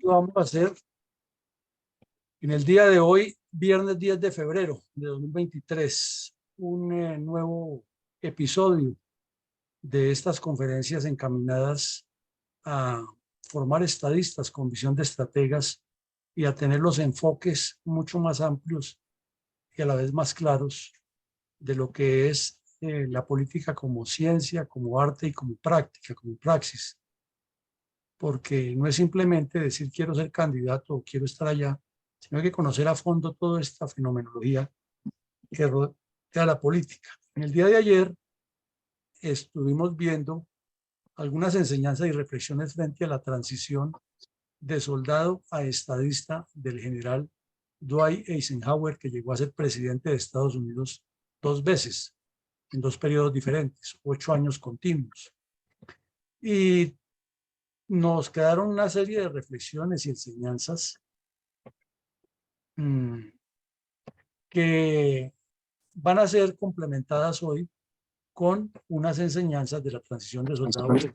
Vamos a hacer en el día de hoy, viernes 10 de febrero de 2023, un nuevo episodio de estas conferencias encaminadas a formar estadistas con visión de estrategas y a tener los enfoques mucho más amplios y a la vez más claros de lo que es la política como ciencia, como arte y como práctica, como praxis. Porque no es simplemente decir quiero ser candidato o quiero estar allá, sino hay que conocer a fondo toda esta fenomenología que rodea la política. En el día de ayer estuvimos viendo algunas enseñanzas y reflexiones frente a la transición de soldado a estadista del general Dwight Eisenhower, que llegó a ser presidente de Estados Unidos 2 veces, en 2 periodos diferentes, 8 años continuos. Y nos quedaron una serie de reflexiones y enseñanzas que van a ser complementadas hoy con unas enseñanzas de la transición de soldados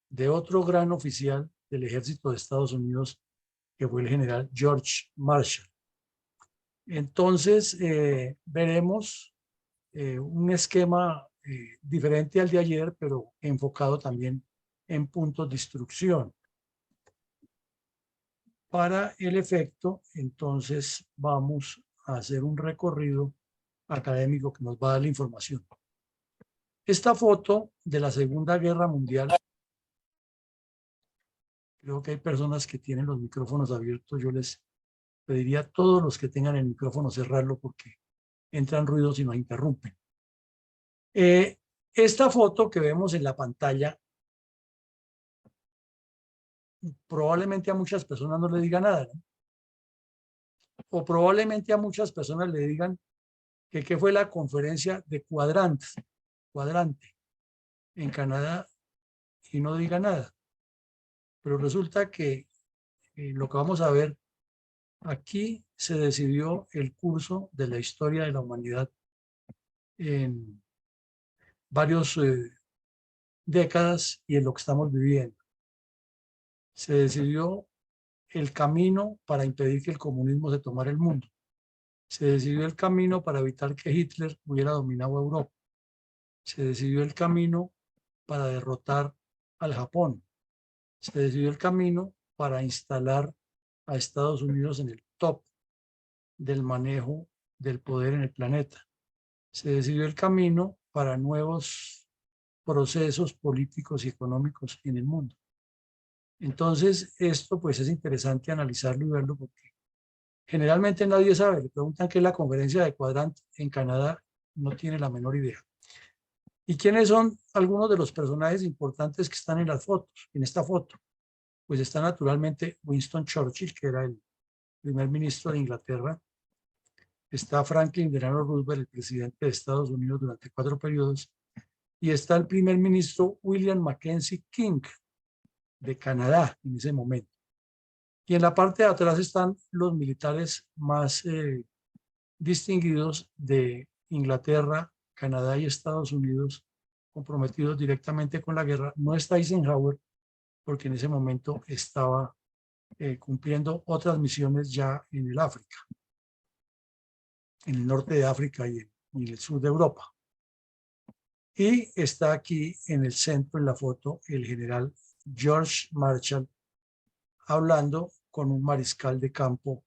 de otro gran oficial del ejército de Estados Unidos, que fue el general George Marshall. Entonces, veremos un esquema diferente al de ayer, pero enfocado también en puntos de instrucción. Para el efecto, entonces, vamos a hacer un recorrido académico que nos va a dar la información. Esta foto de la Segunda Guerra Mundial, creo que hay personas que tienen los micrófonos abiertos, yo les pediría a todos los que tengan el micrófono cerrarlo porque entran ruidos y nos interrumpen. Esta foto que vemos en la pantalla probablemente a muchas personas no le diga nada, ¿no? O probablemente a muchas personas le digan que qué fue la conferencia de cuadrante en Canadá y no diga nada. Pero resulta que lo que vamos a ver aquí se decidió el curso de la historia de la humanidad en varias décadas y en lo que estamos viviendo. Se decidió el camino para impedir que el comunismo se tomara el mundo. Se decidió el camino para evitar que Hitler hubiera dominado Europa. Se decidió el camino para derrotar al Japón. Se decidió el camino para instalar a Estados Unidos en el top del manejo del poder en el planeta. Se decidió el camino para nuevos procesos políticos y económicos en el mundo. Entonces, esto pues es interesante analizarlo y verlo porque generalmente nadie sabe. Le preguntan qué es la conferencia de cuadrante en Canadá, no tiene la menor idea. ¿Y quiénes son algunos de los personajes importantes que están en las fotos, en esta foto? Pues está naturalmente Winston Churchill, que era el primer ministro de Inglaterra. Está Franklin Delano Roosevelt, el presidente de Estados Unidos durante 4 periodos. Y está el primer ministro William Mackenzie King, de Canadá, en ese momento. Y en la parte de atrás están los militares más distinguidos de Inglaterra, Canadá y Estados Unidos, comprometidos directamente con la guerra. No está Eisenhower, porque en ese momento estaba cumpliendo otras misiones ya en el África, en el norte de África y en el sur de Europa. Y está aquí en el centro, en la foto, el general George Marshall, hablando con un mariscal de campo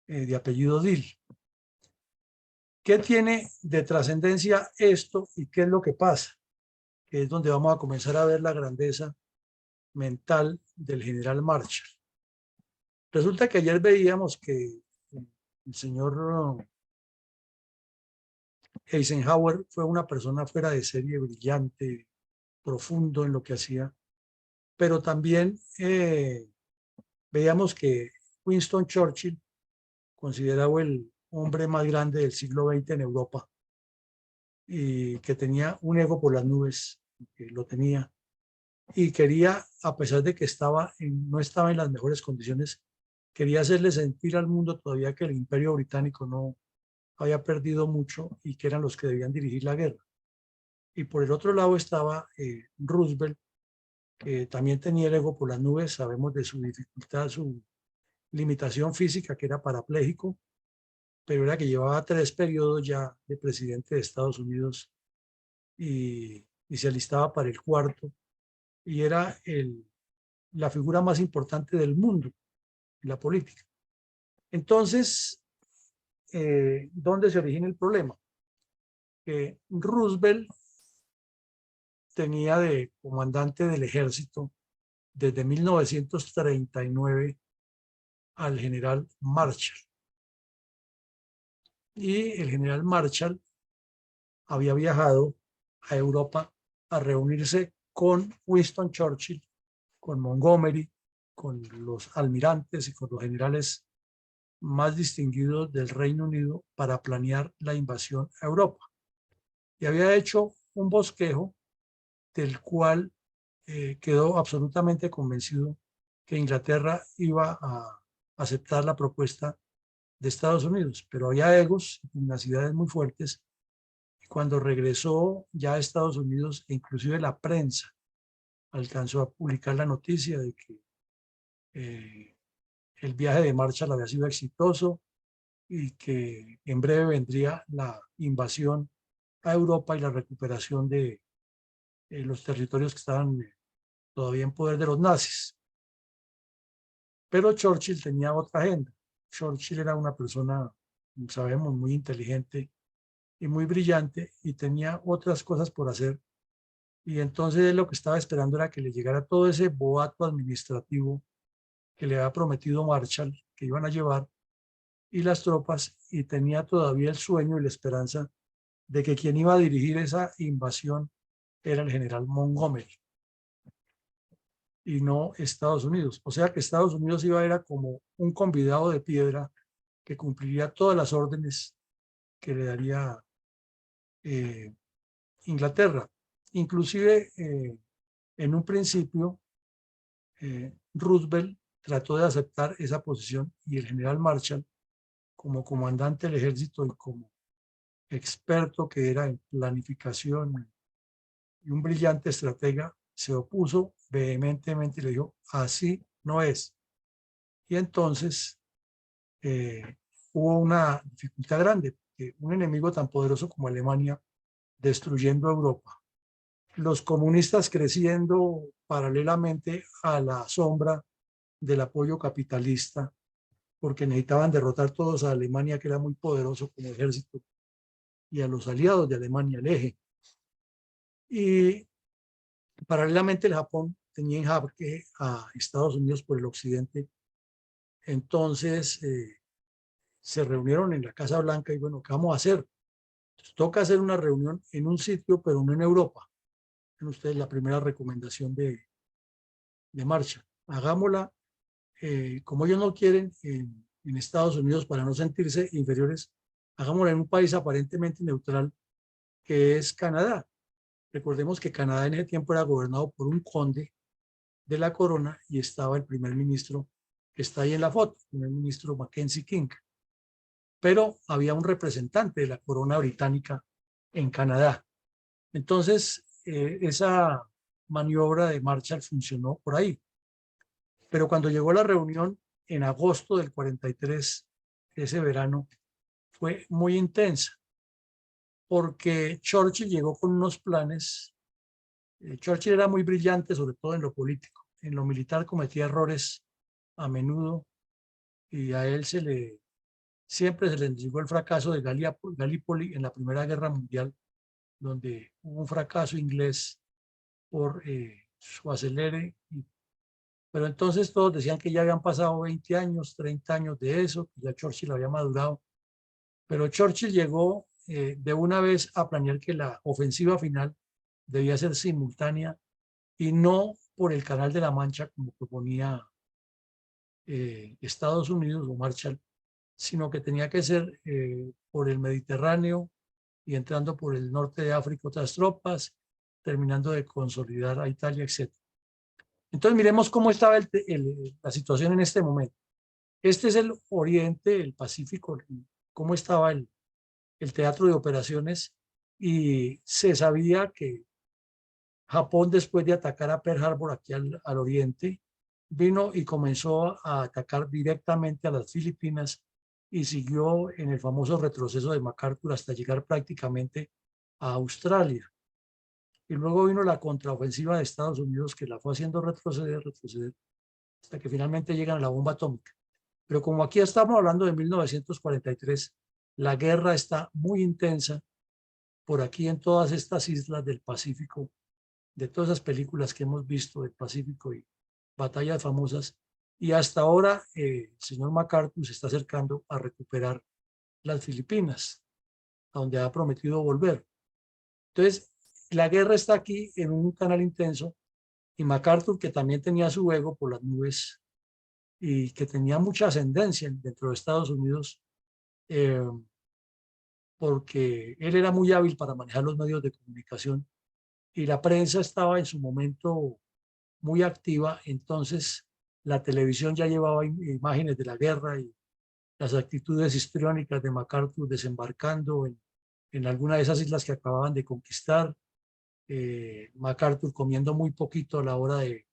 de apellido Dill. ¿Qué tiene de trascendencia esto y qué es lo que pasa? Que es donde vamos a comenzar a ver la grandeza mental del general Marshall. Resulta que ayer veíamos que el señor Eisenhower fue una persona fuera de serie, brillante, profundo en lo que hacía, pero también veíamos que Winston Churchill, considerado el hombre más grande del siglo XX en Europa, y que tenía un ego por las nubes, que lo tenía, y quería, a pesar de que no estaba en las mejores condiciones, quería hacerle sentir al mundo todavía que el Imperio Británico no había perdido mucho y que eran los que debían dirigir la guerra. Y por el otro lado estaba Roosevelt, que también tenía el ego por las nubes. Sabemos de su dificultad, su limitación física, que era parapléjico, pero era que llevaba 3 periodos ya de presidente de Estados Unidos y se alistaba para el cuarto, y era la figura más importante del mundo en la política. Entonces, ¿dónde se origina el problema? Que Roosevelt tenía de comandante del ejército desde 1939 al general Marshall. Y el general Marshall había viajado a Europa a reunirse con Winston Churchill, con Montgomery, con los almirantes y con los generales más distinguidos del Reino Unido para planear la invasión a Europa. Y había hecho un bosquejo del cual quedó absolutamente convencido que Inglaterra iba a aceptar la propuesta de Estados Unidos, pero había egos y pugnacidades muy fuertes. Y cuando regresó ya a Estados Unidos, e inclusive la prensa alcanzó a publicar la noticia de que el viaje de Marshall había sido exitoso y que en breve vendría la invasión a Europa y la recuperación de los territorios que estaban todavía en poder de los nazis. Pero Churchill tenía otra agenda. Churchill era una persona, sabemos, muy inteligente y muy brillante, y tenía otras cosas por hacer. Y entonces él lo que estaba esperando era que le llegara todo ese boato administrativo que le había prometido Marshall que iban a llevar, y las tropas, y tenía todavía el sueño y la esperanza de que quien iba a dirigir esa invasión era el general Montgomery y no Estados Unidos. O sea que Estados Unidos iba a era como un convidado de piedra que cumpliría todas las órdenes que le daría eh, Inglaterra. Inclusive en un principio Roosevelt trató de aceptar esa posición, y el general Marshall, como comandante del ejército y como experto que era en planificación y un brillante estratega, se opuso vehementemente y le dijo: así no es. Y entonces eh, hubo una dificultad grande, que un enemigo tan poderoso como Alemania destruyendo Europa, los comunistas creciendo paralelamente a la sombra del apoyo capitalista, porque necesitaban derrotar todos a Alemania, que era muy poderoso como ejército, y a los aliados de Alemania, el eje. Y paralelamente el Japón tenía en jaque a Estados Unidos por el occidente. Entonces se reunieron en la Casa Blanca y bueno, ¿qué vamos a hacer? Entonces, toca hacer una reunión en un sitio, pero no en Europa. En ustedes la primera recomendación de Marshall. Hagámosla como ellos no quieren en Estados Unidos para no sentirse inferiores, hagámosla en un país aparentemente neutral que es Canadá. Recordemos que Canadá en ese tiempo era gobernado por un conde de la corona y estaba el primer ministro que está ahí en la foto, el primer ministro Mackenzie King. Pero había un representante de la corona británica en Canadá. Entonces, esa maniobra de Marshall funcionó por ahí. Pero cuando llegó la reunión en agosto del 43, ese verano, fue muy intensa, porque Churchill llegó con unos planes. Churchill era muy brillante, sobre todo en lo político. En lo militar cometía errores a menudo, y a él siempre se le llegó el fracaso de Gallipoli en la Primera Guerra Mundial, donde hubo un fracaso inglés por su acelere. Pero entonces todos decían que ya habían pasado 20 años, 30 años de eso, que ya Churchill había madurado. Pero Churchill llegó de una vez a planear que la ofensiva final debía ser simultánea y no por el Canal de la Mancha, como proponía Estados Unidos o Marshall, sino que tenía que ser por el Mediterráneo y entrando por el norte de África otras tropas, terminando de consolidar a Italia, etc. Entonces miremos cómo estaba la situación en este momento. Este es el Oriente, el Pacífico, cómo estaba el teatro de operaciones, y se sabía que Japón, después de atacar a Pearl Harbor aquí al oriente, vino y comenzó a atacar directamente a las Filipinas y siguió en el famoso retroceso de MacArthur hasta llegar prácticamente a Australia. Y luego vino la contraofensiva de Estados Unidos que la fue haciendo retroceder, retroceder, hasta que finalmente llegan a la bomba atómica. Pero como aquí estamos hablando de 1943, la guerra está muy intensa por aquí en todas estas islas del Pacífico, de todas esas películas que hemos visto del Pacífico y batallas famosas. Y hasta ahora el señor MacArthur se está acercando a recuperar las Filipinas, a donde ha prometido volver. Entonces, la guerra está aquí en un canal intenso y MacArthur, que también tenía su ego por las nubes y que tenía mucha ascendencia dentro de Estados Unidos, eh, porque él era muy hábil para manejar los medios de comunicación y la prensa estaba en su momento muy activa, entonces la televisión ya llevaba imágenes de la guerra y las actitudes histriónicas de MacArthur desembarcando en alguna de esas islas que acababan de conquistar, MacArthur comiendo muy poquito a la hora de,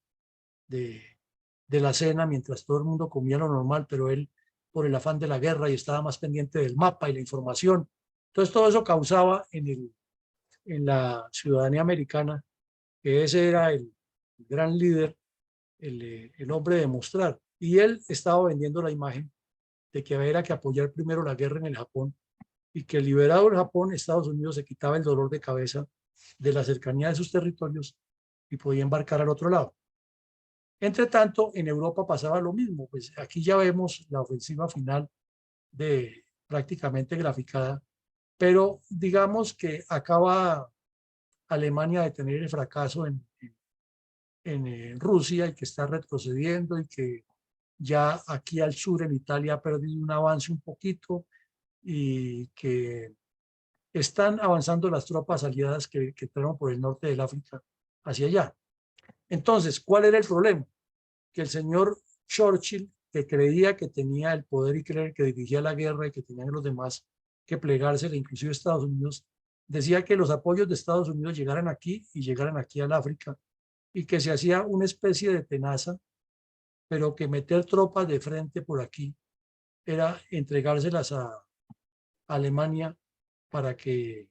de la cena, mientras todo el mundo comía lo normal, pero él por el afán de la guerra y estaba más pendiente del mapa y la información. Entonces todo eso causaba en la ciudadanía americana que ese era el gran líder, el hombre de mostrar. Y él estaba vendiendo la imagen de que había que apoyar primero la guerra en el Japón y que liberado el Japón, Estados Unidos se quitaba el dolor de cabeza de la cercanía de sus territorios y podía embarcar al otro lado. Entre tanto, en Europa pasaba lo mismo, pues aquí ya vemos la ofensiva final de prácticamente graficada, pero digamos que acaba Alemania de tener el fracaso en Rusia y que está retrocediendo y que ya aquí al sur en Italia ha perdido un avance un poquito y que están avanzando las tropas aliadas que entraron por el norte del África hacia allá. Entonces, ¿cuál era el problema? Que el señor Churchill, que creía que tenía el poder y creer que dirigía la guerra y que tenían los demás que plegarse, inclusive Estados Unidos, decía que los apoyos de Estados Unidos llegaran aquí y llegaran aquí al África y que se hacía una especie de tenaza, pero que meter tropas de frente por aquí era entregárselas a Alemania para que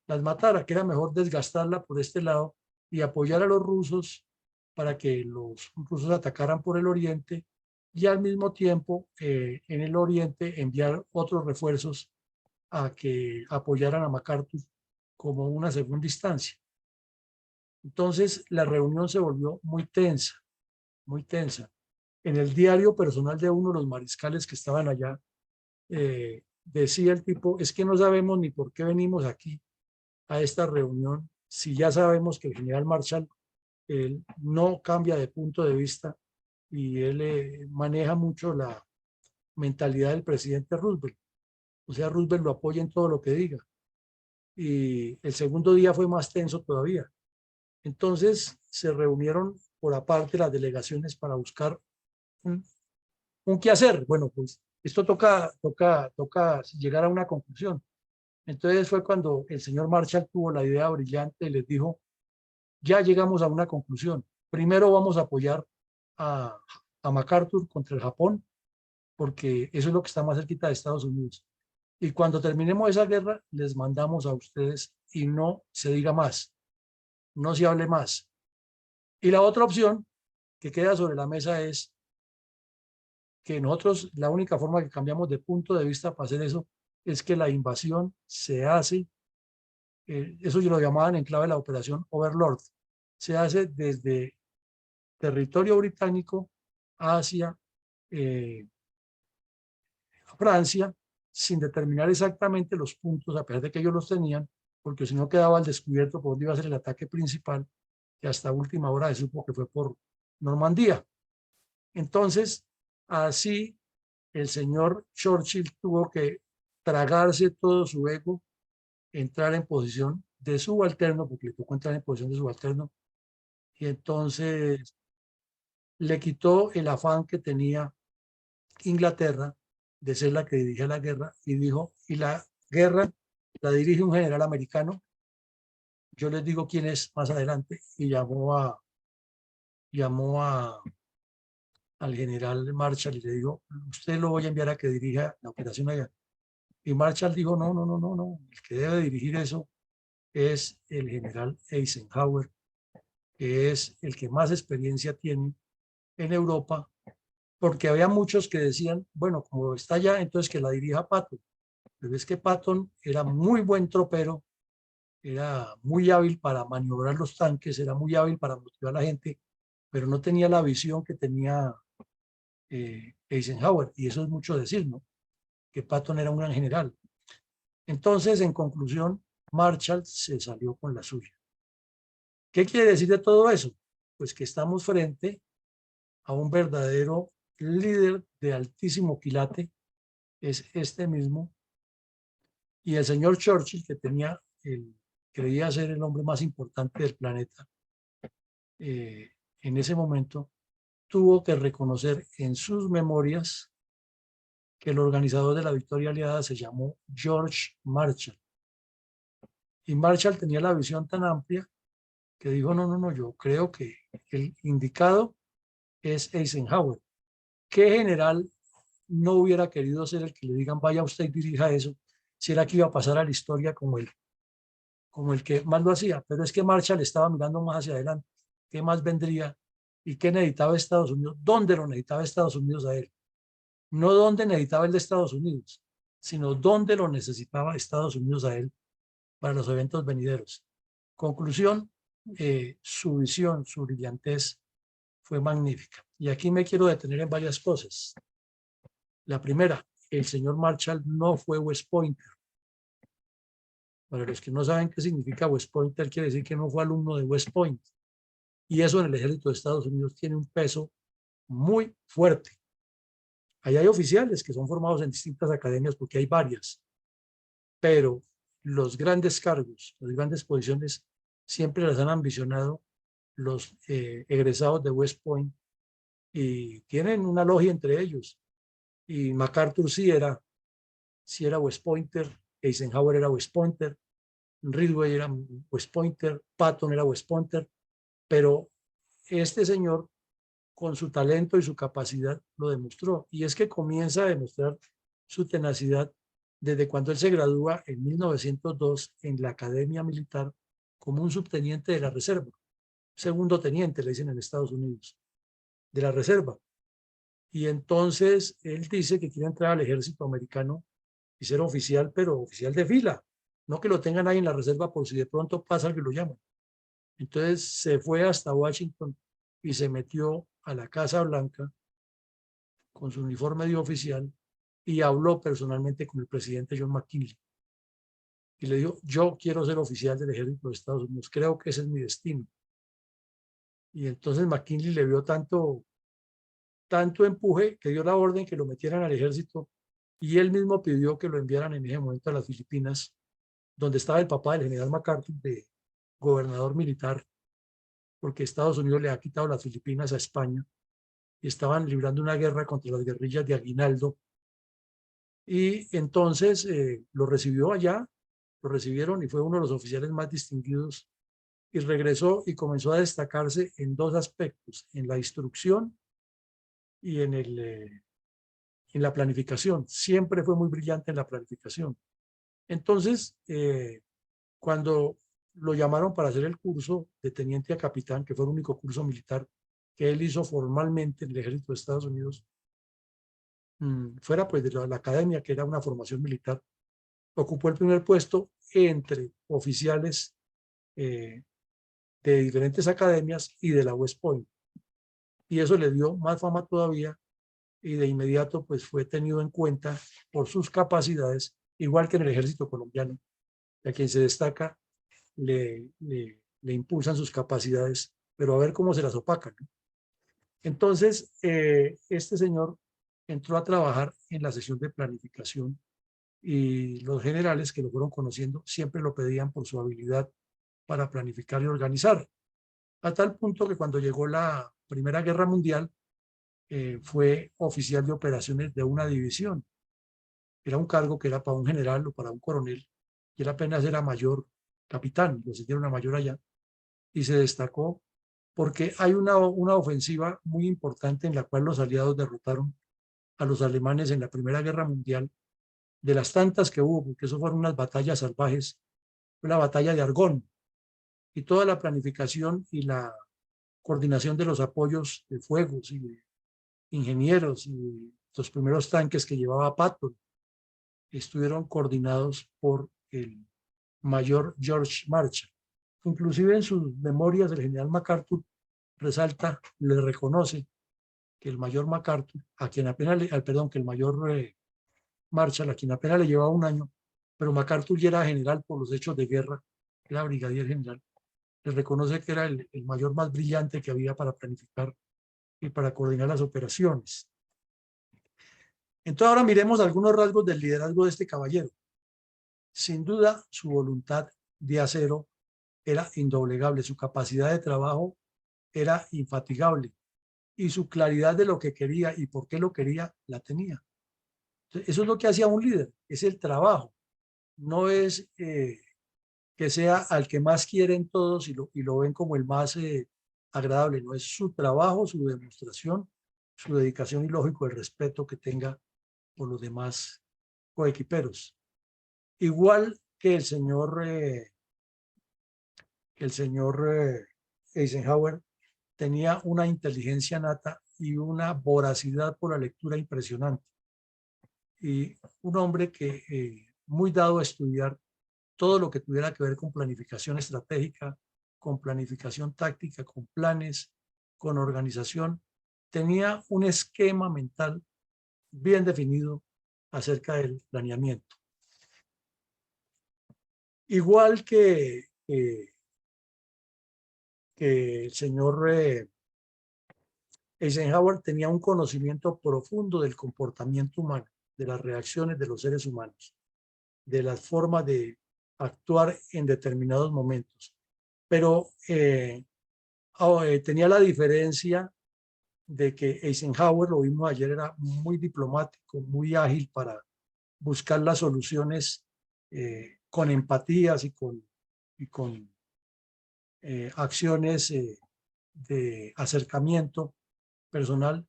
las matara, que era mejor desgastarla por este lado y apoyar a los rusos para que los rusos atacaran por el oriente y al mismo tiempo en el oriente enviar otros refuerzos a que apoyaran a MacArthur como una segunda instancia. Entonces la reunión se volvió muy tensa, muy tensa. En el diario personal de uno de los mariscales que estaban allá, decía el tipo, es que no sabemos ni por qué venimos aquí a esta reunión si ya sabemos que el general Marshall él no cambia de punto de vista y él maneja mucho la mentalidad del presidente Roosevelt. O sea, Roosevelt lo apoya en todo lo que diga. Y el segundo día fue más tenso todavía. Entonces se reunieron por aparte las delegaciones para buscar un, un qué hacer. Bueno, pues esto toca llegar a una conclusión. Entonces fue cuando el señor Marshall tuvo la idea brillante y les dijo, ya llegamos a una conclusión. Primero vamos a apoyar a, a MacArthur contra el Japón, porque eso es lo que está más cerquita de Estados Unidos. Y cuando terminemos esa guerra, les mandamos a ustedes y no se diga más, no se hable más. Y la otra opción que queda sobre la mesa es que nosotros, la única forma que cambiamos de punto de vista para hacer eso es que la invasión se hace, eso yo lo llamaban en clave la operación Overlord, se hace desde territorio británico hacia Francia, sin determinar exactamente los puntos, a pesar de que ellos los tenían, porque si no quedaba al descubierto por dónde iba a ser el ataque principal, que hasta última hora se supo que fue por Normandía. Entonces, así el señor Churchill tuvo que tragarse todo su ego, entrar en posición de subalterno, porque le tocó entrar en posición de subalterno, y entonces le quitó el afán que tenía Inglaterra de ser la que dirige la guerra y dijo, y la guerra la dirige un general americano, yo les digo quién es más adelante, y llamó al general Marshall y le dijo, usted lo voy a enviar a que dirija la operación allá. Y Marshall dijo, no, no, no, no, no, el que debe dirigir eso es el general Eisenhower, que es el que más experiencia tiene en Europa, porque había muchos que decían, bueno, como está allá, entonces que la dirija Patton. Pero es que Patton era muy buen tropero, era muy hábil para maniobrar los tanques, era muy hábil para motivar a la gente, pero no tenía la visión que tenía Eisenhower, y eso es mucho decir, ¿no? Que Patton era un gran general. Entonces, en conclusión, Marshall se salió con la suya. ¿Qué quiere decir de todo eso? Pues que estamos frente a un verdadero líder de altísimo quilate, es este mismo, y el señor Churchill, que creía ser el hombre más importante del planeta, en ese momento, tuvo que reconocer en sus memorias que el organizador de la victoria aliada se llamó George Marshall. Y Marshall tenía la visión tan amplia que dijo, no, no, no, yo creo que el indicado es Eisenhower. ¿Qué general no hubiera querido ser el que le digan, vaya usted y dirija eso, si era que iba a pasar a la historia como el que más lo hacía? Pero es que Marshall estaba mirando más hacia adelante. ¿Qué más vendría? ¿Y qué necesitaba Estados Unidos? ¿Dónde lo necesitaba Estados Unidos a él? No dónde necesitaba el de Estados Unidos, sino dónde lo necesitaba Estados Unidos a él para los eventos venideros. Conclusión, su visión, su brillantez fue magnífica. Y aquí me quiero detener en varias cosas. La primera, el señor Marshall no fue West Pointer. Para los que no saben qué significa West Pointer, quiere decir que no fue alumno de West Point. Y eso en el ejército de Estados Unidos tiene un peso muy fuerte. Allá hay oficiales que son formados en distintas academias porque hay varias, pero los grandes cargos, las grandes posiciones, siempre las han ambicionado los egresados de West Point y tienen una logia entre ellos. Y MacArthur sí era West Pointer, Eisenhower era West Pointer, Ridgway era West Pointer, Patton era West Pointer, pero este señor con su talento y su capacidad lo demostró. Y es que comienza a demostrar su tenacidad desde cuando él se gradúa en 1902 en la Academia Militar como un subteniente de la Reserva, segundo teniente, le dicen en Estados Unidos, de la Reserva. Y entonces él dice que quiere entrar al ejército americano y ser oficial, pero oficial de fila, no que lo tengan ahí en la reserva por si de pronto pasa que lo llaman. Entonces se fue hasta Washington y se metió a la Casa Blanca con su uniforme de oficial y habló personalmente con el presidente John McKinley. Y le dijo, yo quiero ser oficial del ejército de Estados Unidos, creo que ese es mi destino. Y entonces McKinley le vio tanto empuje que dio la orden que lo metieran al ejército y él mismo pidió que lo enviaran en ese momento a las Filipinas, donde estaba el papá del general MacArthur de gobernador militar, porque Estados Unidos le ha quitado las Filipinas a España y estaban librando una guerra contra las guerrillas de Aguinaldo. Y entonces lo recibió allá, lo recibieron y fue uno de los oficiales más distinguidos y regresó y comenzó a destacarse en dos aspectos, en la instrucción y en la planificación. Siempre fue muy brillante en la planificación. Entonces, cuando lo llamaron para hacer el curso de teniente a capitán, que fue el único curso militar que él hizo formalmente en el ejército de Estados Unidos, fuera pues de la academia, que era una formación militar, ocupó el primer puesto entre oficiales de diferentes academias y de la West Point. Y eso le dio más fama todavía y de inmediato pues fue tenido en cuenta por sus capacidades, igual que en el ejército colombiano, a quien se destaca le impulsan sus capacidades, pero a ver cómo se las opacan, ¿no? Entonces, este señor entró a trabajar en la sesión de planificación y los generales que lo fueron conociendo siempre lo pedían por su habilidad para planificar y organizar, a tal punto que cuando llegó la Primera Guerra Mundial fue oficial de operaciones de una división. Era un cargo que era para un general o para un coronel, y él apenas era mayor capitán, lo ascendieron a mayor allá, y se destacó porque hay una ofensiva muy importante en la cual los aliados derrotaron a los alemanes en la Primera Guerra Mundial, de las tantas que hubo, porque eso fueron unas batallas salvajes, fue la batalla de Argonne, y toda la planificación y la coordinación de los apoyos de fuegos y de ingenieros y los primeros tanques que llevaba Patton estuvieron coordinados por el mayor George Marshall. Inclusive en sus memorias el general MacArthur resalta, le reconoce que el mayor MacArthur, a quien apenas perdón, que el mayor Marshall, a quien apenas le llevaba un año, pero MacArthur ya era general por los hechos de guerra, era brigadier general, le reconoce que era el mayor más brillante que había para planificar y para coordinar las operaciones. Entonces ahora miremos algunos rasgos del liderazgo de este caballero. Sin duda, su voluntad de acero era indoblegable, su capacidad de trabajo era infatigable y su claridad de lo que quería y por qué lo quería la tenía. Entonces, eso es lo que hacía un líder, es el trabajo, no es que sea al que más quieren todos y lo ven como el más agradable, no es su trabajo, su demostración, su dedicación y lógico el respeto que tenga por los demás coequiperos. Igual que el señor Eisenhower tenía una inteligencia nata y una voracidad por la lectura impresionante. Y un hombre que muy dado a estudiar todo lo que tuviera que ver con planificación estratégica, con planificación táctica, con planes, con organización, tenía un esquema mental bien definido acerca del planeamiento. Igual que el señor Eisenhower tenía un conocimiento profundo del comportamiento humano, de las reacciones de los seres humanos, de las formas de actuar en determinados momentos. Pero tenía la diferencia de que Eisenhower, lo vimos ayer, era muy diplomático, muy ágil para buscar las soluciones con empatías y con acciones de acercamiento personal.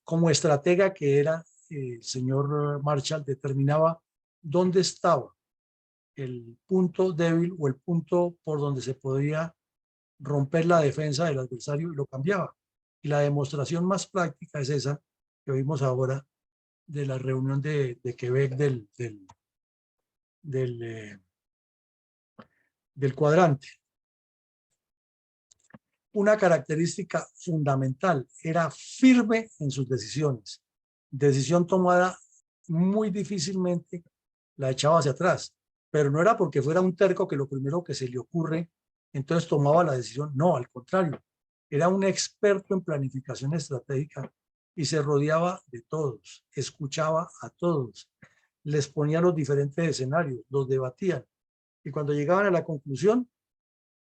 Como estratega que era, el señor Marshall determinaba dónde estaba el punto débil o el punto por donde se podía romper la defensa del adversario y lo cambiaba. Y la demostración más práctica es esa que vimos ahora de la reunión de Quebec del del cuadrante. Una característica fundamental, era firme en sus decisiones. Decisión tomada muy difícilmente la echaba hacia atrás, pero no era porque fuera un terco que lo primero que se le ocurre, entonces tomaba la decisión. No, al contrario, era un experto en planificación estratégica y se rodeaba de todos, escuchaba a todos, les ponía los diferentes escenarios, los debatían y cuando llegaban a la conclusión,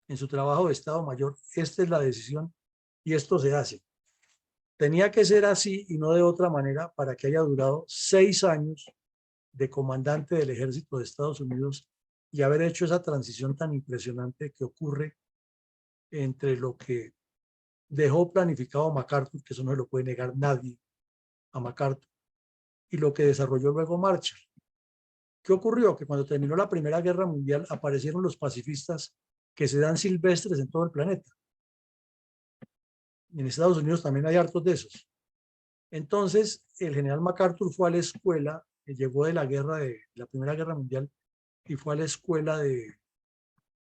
en su trabajo de Estado Mayor, esta es la decisión y esto se hace. Tenía que ser así y no de otra manera para que haya durado 6 años de comandante del ejército de Estados Unidos y haber hecho esa transición tan impresionante que ocurre entre lo que dejó planificado MacArthur, que eso no se lo puede negar nadie a MacArthur, y lo que desarrolló luego Marshall. ¿Qué ocurrió? Que cuando terminó la Primera Guerra Mundial aparecieron los pacifistas que se dan silvestres en todo el planeta. En Estados Unidos también hay hartos de esos. Entonces, el general MacArthur fue a la escuela, llegó de la Primera Guerra Mundial y fue a la escuela de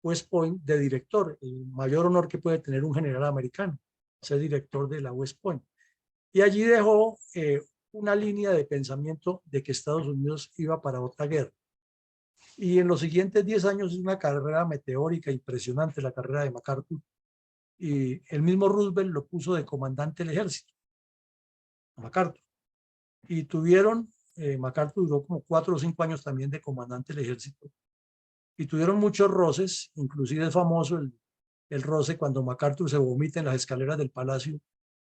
West Point de director, el mayor honor que puede tener un general americano, ser director de la West Point. Y allí dejó una línea de pensamiento de que Estados Unidos iba para otra guerra. Y en los siguientes 10 años es una carrera meteórica impresionante, la carrera de MacArthur. Y el mismo Roosevelt lo puso de comandante del ejército, a MacArthur. Y tuvieron, MacArthur duró como 4 o 5 años también de comandante del ejército. Y tuvieron muchos roces, inclusive es famoso el roce cuando MacArthur se vomita en las escaleras del palacio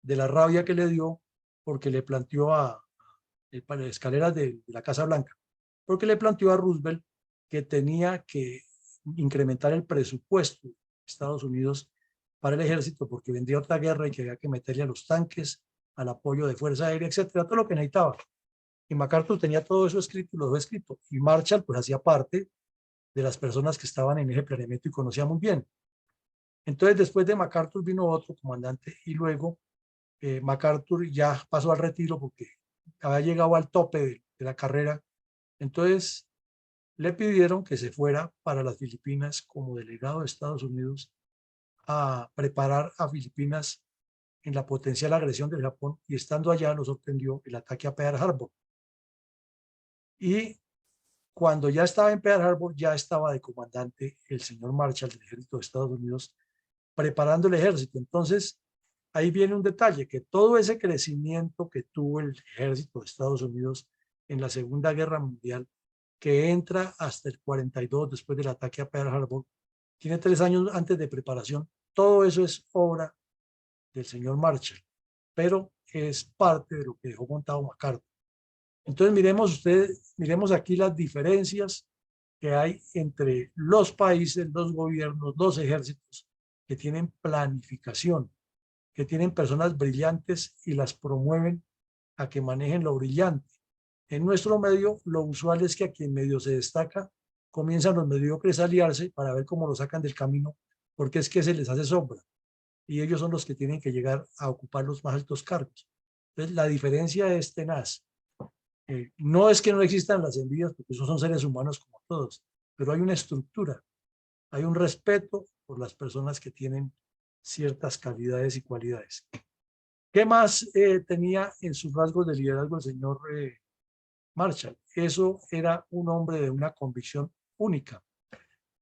de la rabia que le dio porque le planteó a las escaleras de la Casa Blanca, porque le planteó a Roosevelt que tenía que incrementar el presupuesto de Estados Unidos para el ejército, porque vendría otra guerra y que había que meterle a los tanques, al apoyo de Fuerza Aérea, etcétera, todo lo que necesitaba. Y MacArthur tenía todo eso escrito y lo dejó escrito. Y Marshall pues hacía parte de las personas que estaban en ese planeamiento y conocía muy bien. Entonces después de MacArthur vino otro comandante y luego MacArthur ya pasó al retiro porque había llegado al tope de la carrera. Entonces le pidieron que se fuera para las Filipinas como delegado de Estados Unidos a preparar a Filipinas en la potencial agresión del Japón, y estando allá lo sorprendió el ataque a Pearl Harbor. Y cuando ya estaba en Pearl Harbor, ya estaba de comandante el señor Marshall del ejército de Estados Unidos preparando el ejército. Entonces, ahí viene un detalle, que todo ese crecimiento que tuvo el ejército de Estados Unidos en la Segunda Guerra Mundial, que entra hasta el 42 después del ataque a Pearl Harbor, tiene 3 años antes de preparación. Todo eso es obra del señor Marshall, pero es parte de lo que dejó montado MacArthur. Entonces miremos aquí las diferencias que hay entre los países, los gobiernos, los ejércitos que tienen planificación, que tienen personas brillantes y las promueven a que manejen lo brillante. En nuestro medio, lo usual es que a quien medio se destaca, comienzan los mediocres a aliarse para ver cómo lo sacan del camino, porque es que se les hace sombra y ellos son los que tienen que llegar a ocupar los más altos cargos. Entonces, la diferencia es tenaz. No es que no existan las envidias, porque esos son seres humanos como todos, pero hay una estructura, hay un respeto por las personas que tienen ciertas calidades y cualidades. ¿Qué más tenía en sus rasgos de liderazgo el señor Marshall? Eso era un hombre de una convicción única.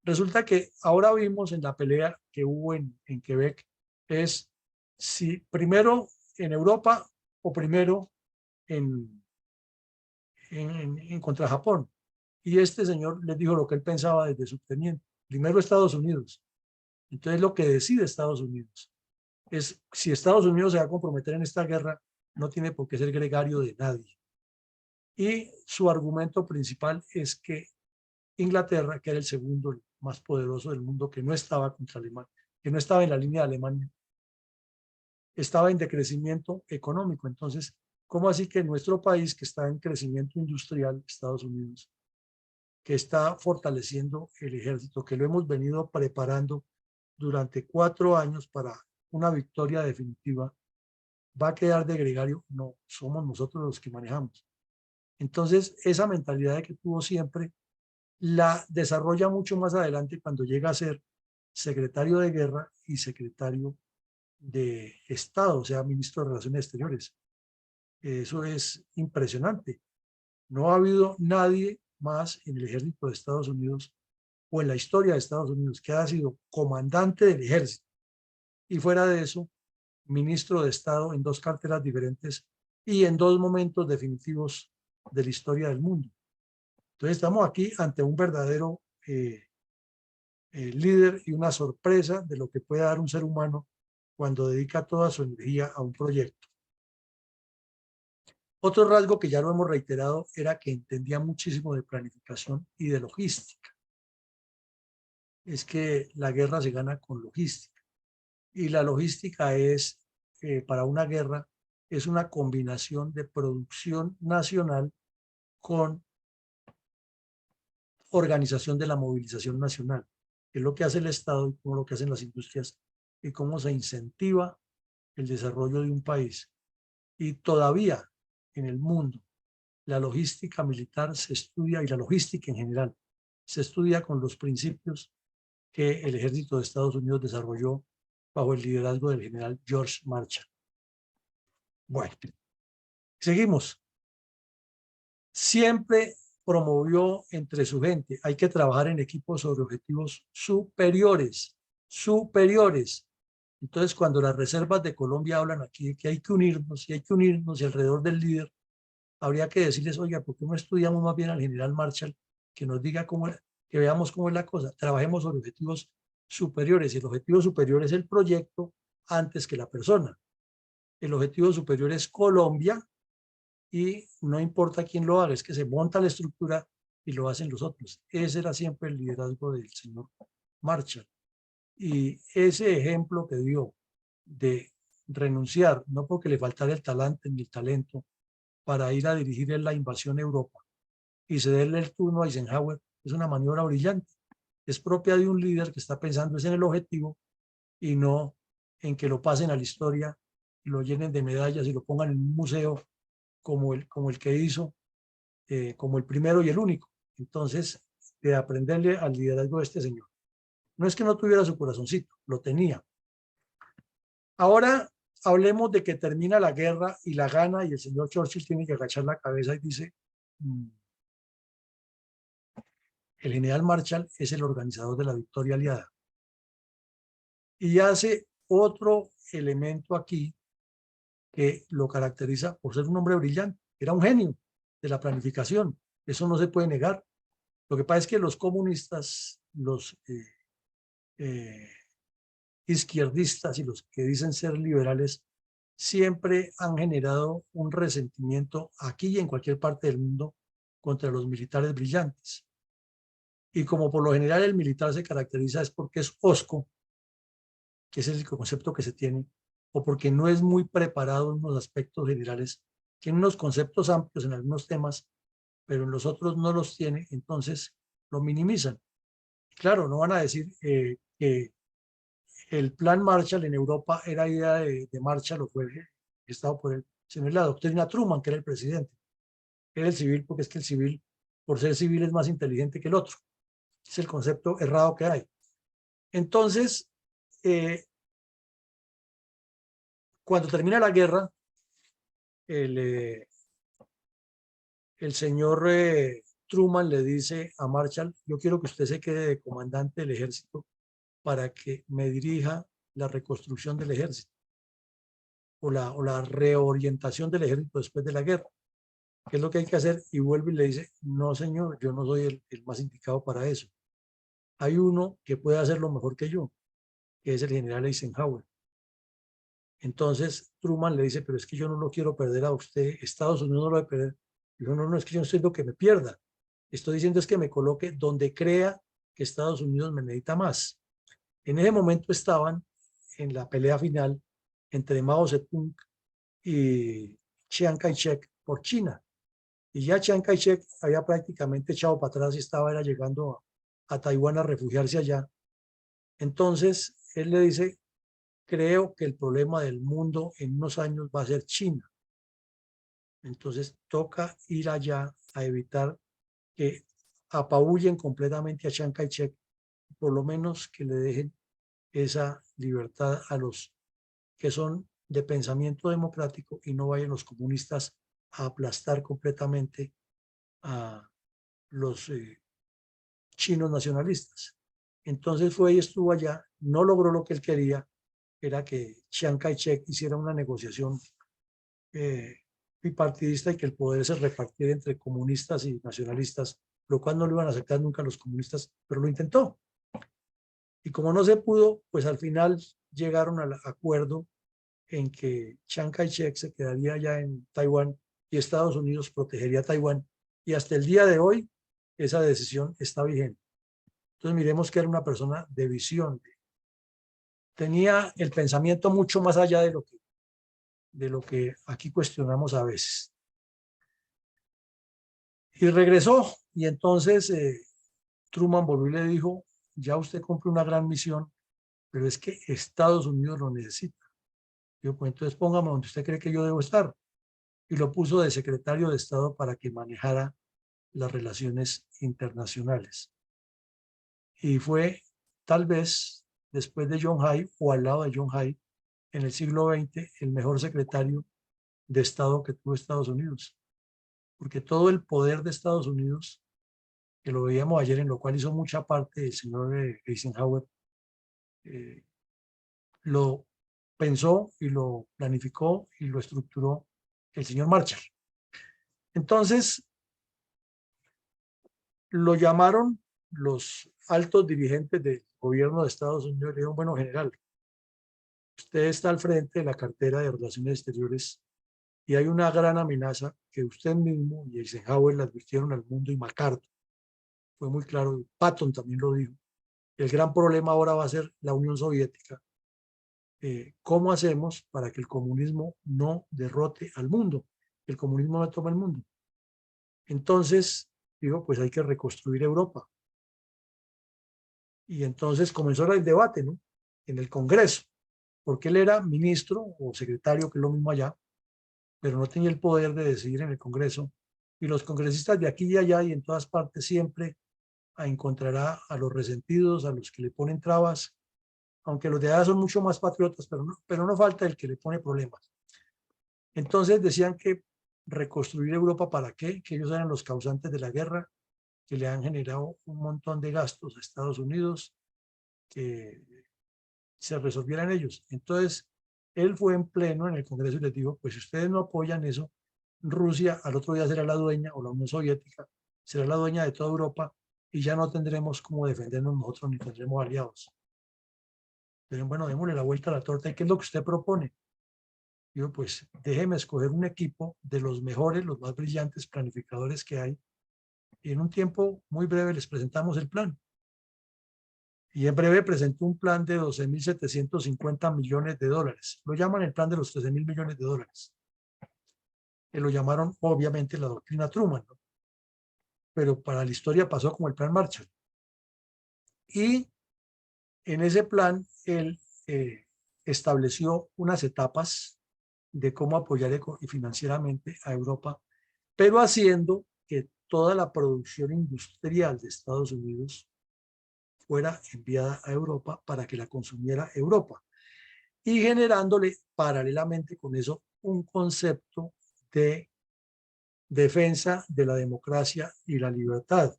Resulta que ahora vimos en la pelea que hubo en Quebec, es si primero en Europa o primero en contra Japón. Y este señor les dijo lo que él pensaba desde su teniente. Primero Estados Unidos. Entonces lo que decide Estados Unidos es si Estados Unidos se va a comprometer en esta guerra, no tiene por qué ser gregario de nadie. Y su argumento principal es que Inglaterra, que era el segundo más poderoso del mundo, que no estaba contra Alemania, que no estaba en la línea de Alemania, estaba en decrecimiento económico. Entonces, ¿cómo así que nuestro país, que está en crecimiento industrial, Estados Unidos, que está fortaleciendo el ejército, que lo hemos venido preparando durante 4 años para una victoria definitiva, va a quedar de gregario? No, somos nosotros los que manejamos. Entonces, esa mentalidad que tuvo siempre la desarrolla mucho más adelante cuando llega a ser secretario de guerra y secretario de Estado, o sea, ministro de Relaciones Exteriores. Eso es impresionante. No ha habido nadie más en el ejército de Estados Unidos o en la historia de Estados Unidos que haya sido comandante del ejército y fuera de eso, ministro de Estado en 2 carteras diferentes y en 2 momentos definitivos de la historia del mundo. Entonces estamos aquí ante un verdadero líder y una sorpresa de lo que puede dar un ser humano cuando dedica toda su energía a un proyecto. Otro rasgo que ya lo hemos reiterado era que entendía muchísimo de planificación y de logística. Es que la guerra se gana con logística y la logística es, para una guerra, es una combinación de producción nacional con organización de la movilización nacional, que es lo que hace el Estado y cómo lo que hacen las industrias y cómo se incentiva el desarrollo de un país. Y todavía en el mundo la logística militar se estudia, y la logística en general se estudia con los principios que el ejército de Estados Unidos desarrolló bajo el liderazgo del general George Marshall. Bueno, seguimos. Siempre promovió entre su gente, hay que trabajar en equipos sobre objetivos superiores, superiores. Entonces, cuando las reservas de Colombia hablan aquí de que hay que unirnos y hay que unirnos y alrededor del líder, habría que decirles, oiga, ¿por qué no estudiamos más bien al general Marshall que nos diga cómo, que veamos cómo es la cosa? Trabajemos sobre objetivos superiores, y el objetivo superior es el proyecto antes que la persona. El objetivo superior es Colombia y no importa quién lo haga, es que se monta la estructura y lo hacen los otros. Ese era siempre el liderazgo del señor Marshall. Y ese ejemplo que dio de renunciar, no porque le faltara el talante ni el talento para ir a dirigir en la invasión a Europa y cederle el turno a Eisenhower, es una maniobra brillante. Es propia de un líder que está pensando es en el objetivo y no en que lo pasen a la historia y lo llenen de medallas y lo pongan en un museo como el que hizo, como el primero y el único. Entonces, de aprenderle al liderazgo de este señor. No es que no tuviera su corazoncito, lo tenía. Ahora hablemos de que termina la guerra y la gana y el señor Churchill tiene que agachar la cabeza y dice, el general Marshall es el organizador de la victoria aliada. Y hace otro elemento aquí que lo caracteriza por ser un hombre brillante. Era un genio de la planificación. Eso no se puede negar. Lo que pasa es que los comunistas, los izquierdistas y los que dicen ser liberales siempre han generado un resentimiento aquí y en cualquier parte del mundo contra los militares brillantes. Y como por lo general el militar se caracteriza es porque es hosco, que ese es el concepto que se tiene, o porque no es muy preparado en unos aspectos generales, tiene unos conceptos amplios en algunos temas, pero en los otros no los tiene, entonces lo minimizan. Claro, no van a decir que el plan Marshall en Europa era idea de Marshall o fue estado por él, sino es la doctrina Truman, que era el presidente. Era el civil porque es que el civil, por ser civil, es más inteligente que el otro. Es el concepto errado que hay. Entonces, cuando termina la guerra, el, el señor Truman le dice a Marshall, yo quiero que usted se quede de comandante del ejército para que me dirija la reconstrucción del ejército o la reorientación del ejército después de la guerra. ¿Qué es lo que hay que hacer? Y vuelve y le dice, no señor, yo no soy el más indicado para eso. Hay uno que puede hacerlo mejor que yo, que es el general Eisenhower. Entonces Truman le dice, pero es que yo no lo quiero perder a usted, Estados Unidos no lo va a perder. Dijo, no, no, es que yo no estoy diciendo que me pierda. Estoy diciendo es que me coloque donde crea que Estados Unidos me necesita más. En ese momento estaban en la pelea final entre Mao Zedong y Chiang Kai-shek por China. Y ya Chiang Kai-shek había prácticamente echado para atrás y estaba era llegando a Taiwán a refugiarse allá. Entonces, él le dice, creo que el problema del mundo en unos años va a ser China. Entonces, toca ir allá a evitar que apabullen completamente a Chiang Kai-shek, por lo menos que le dejen esa libertad a los que son de pensamiento democrático y no vayan los comunistas a aplastar completamente a los chinos nacionalistas. Entonces fue y estuvo allá, no logró lo que él quería, era que Chiang Kai-shek hiciera una negociación bipartidista y que el poder se repartiera entre comunistas y nacionalistas, lo cual no lo iban a aceptar nunca los comunistas, pero lo intentó. Y como no se pudo, pues al final llegaron al acuerdo en que Chiang Kai-shek se quedaría allá en Taiwán y Estados Unidos protegería a Taiwán. Y hasta el día de hoy esa decisión está vigente. Entonces miremos que era una persona de visión. Tenía el pensamiento mucho más allá de lo que aquí cuestionamos a veces. Y regresó y entonces Truman volvió y le dijo, ya usted cumple una gran misión, pero es que Estados Unidos lo necesita. Yo, pues entonces póngame donde usted cree que yo debo estar. Y lo puso de secretario de Estado para que manejara las relaciones internacionales. Y fue tal vez después de John Hay o al lado de John Hay en el siglo XX el mejor secretario de Estado que tuvo Estados Unidos. Porque todo el poder de Estados Unidos, que lo veíamos ayer, en lo cual hizo mucha parte el señor Eisenhower, eh, lo pensó y lo planificó y lo estructuró el señor Marshall. Entonces, lo llamaron los altos dirigentes del gobierno de Estados Unidos y le dijeron, bueno, general, usted está al frente de la cartera de Relaciones Exteriores y hay una gran amenaza que usted mismo y Eisenhower le advirtieron al mundo y MacArthur fue muy claro, Patton también lo dijo. El gran problema ahora va a ser la Unión Soviética. ¿Cómo hacemos para que el comunismo no derrote al mundo? El comunismo no toma el mundo. Entonces, digo, pues hay que reconstruir Europa. Y entonces comenzó el debate, ¿no? En el Congreso, porque él era ministro o secretario, que es lo mismo allá, pero no tenía el poder de decidir en el Congreso. Y los congresistas de aquí y allá y en todas partes siempre encontrará a los resentidos, a los que le ponen trabas, aunque los de allá son mucho más patriotas, pero no falta el que le pone problemas. Entonces decían que reconstruir Europa, ¿para qué? Que ellos eran los causantes de la guerra, que le han generado un montón de gastos a Estados Unidos, que se resolvieran ellos. Entonces, él fue en pleno en el Congreso y les dijo, pues si ustedes no apoyan eso, Rusia al otro día será la dueña, o la Unión Soviética, será la dueña de toda Europa y ya no tendremos cómo defendernos nosotros ni tendremos aliados. Pero bueno, démosle la vuelta a la torta. ¿Y qué es lo que usted propone? Digo, pues déjeme escoger un equipo de los mejores, los más brillantes planificadores que hay y en un tiempo muy breve les presentamos el plan. Y en breve presentó un plan de 12.750 millones de dólares. Lo llaman el plan de los 13.000 millones de dólares. Que lo llamaron obviamente la doctrina Truman, ¿no? Pero para la historia pasó como el plan Marshall. Y en ese plan él estableció unas etapas de cómo apoyar financieramente a Europa, pero haciendo que toda la producción industrial de Estados Unidos fuera enviada a Europa para que la consumiera Europa y generándole paralelamente con eso un concepto de defensa de la democracia y la libertad.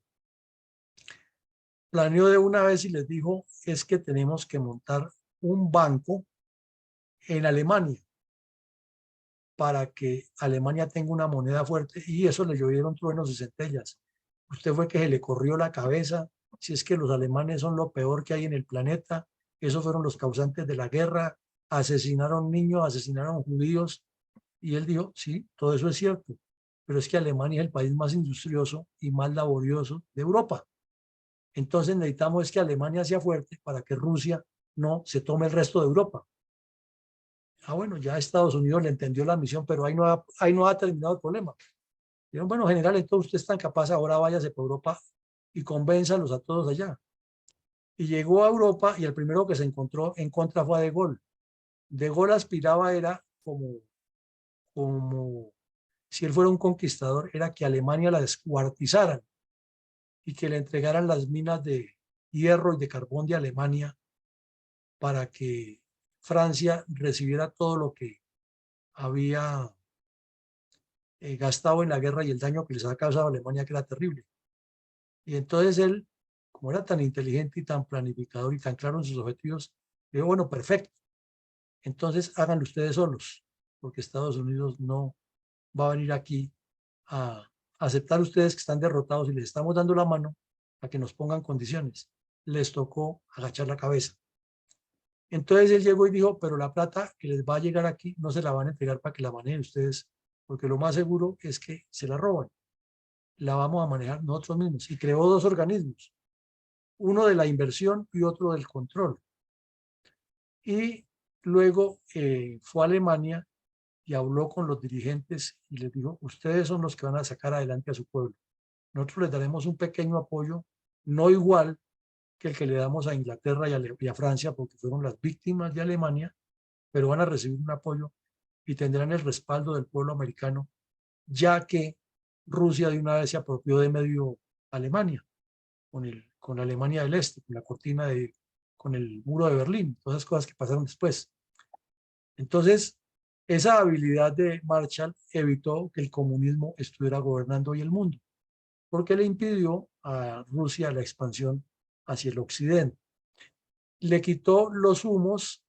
Planeó de una vez y les dijo, es que tenemos que montar un banco en Alemania para que Alemania tenga una moneda fuerte y eso le llovieron truenos y centellas. Usted fue que se le corrió la cabeza, si es que los alemanes son lo peor que hay en el planeta, esos fueron los causantes de la guerra, asesinaron niños, asesinaron judíos, y él dijo, sí, todo eso es cierto, pero es que Alemania es el país más industrioso y más laborioso de Europa. Entonces necesitamos es que Alemania sea fuerte para que Rusia no se tome el resto de Europa. Bueno, ya Estados Unidos le entendió la misión, pero ahí no ha terminado el problema. Dijeron, bueno, general, entonces usted es tan capaz, ahora váyase por Europa y convénzalos a todos allá. Y llegó a Europa y el primero que se encontró en contra fue a De Gaulle. De Gaulle aspiraba, era como si él fuera un conquistador, era que Alemania la descuartizaran y que le entregaran las minas de hierro y de carbón de Alemania para que Francia recibiera todo lo que había gastado en la guerra y el daño que les ha causado a Alemania, que era terrible. Y entonces él, como era tan inteligente y tan planificador y tan claro en sus objetivos, dijo, bueno, perfecto, entonces háganlo ustedes solos, porque Estados Unidos no va a venir aquí a aceptar ustedes que están derrotados y les estamos dando la mano a que nos pongan condiciones. Les tocó agachar la cabeza. Entonces él llegó y dijo, pero la plata que les va a llegar aquí no se la van a entregar para que la manejen ustedes, porque lo más seguro es que se la roban. La vamos a manejar nosotros mismos. Y creó dos organismos, uno de la inversión y otro del control. Y luego fue a Alemania y habló con los dirigentes y les dijo, ustedes son los que van a sacar adelante a su pueblo. Nosotros les daremos un pequeño apoyo, no igual que el que le damos a Inglaterra y a Francia, porque fueron las víctimas de Alemania, pero van a recibir un apoyo y tendrán el respaldo del pueblo americano, ya que Rusia de una vez se apropió de medio Alemania, con Alemania del Este, con la cortina con el muro de Berlín, todas esas cosas que pasaron después. Entonces, esa habilidad de Marshall evitó que el comunismo estuviera gobernando hoy el mundo, porque le impidió a Rusia la expansión hacia el occidente. Le quitó los humos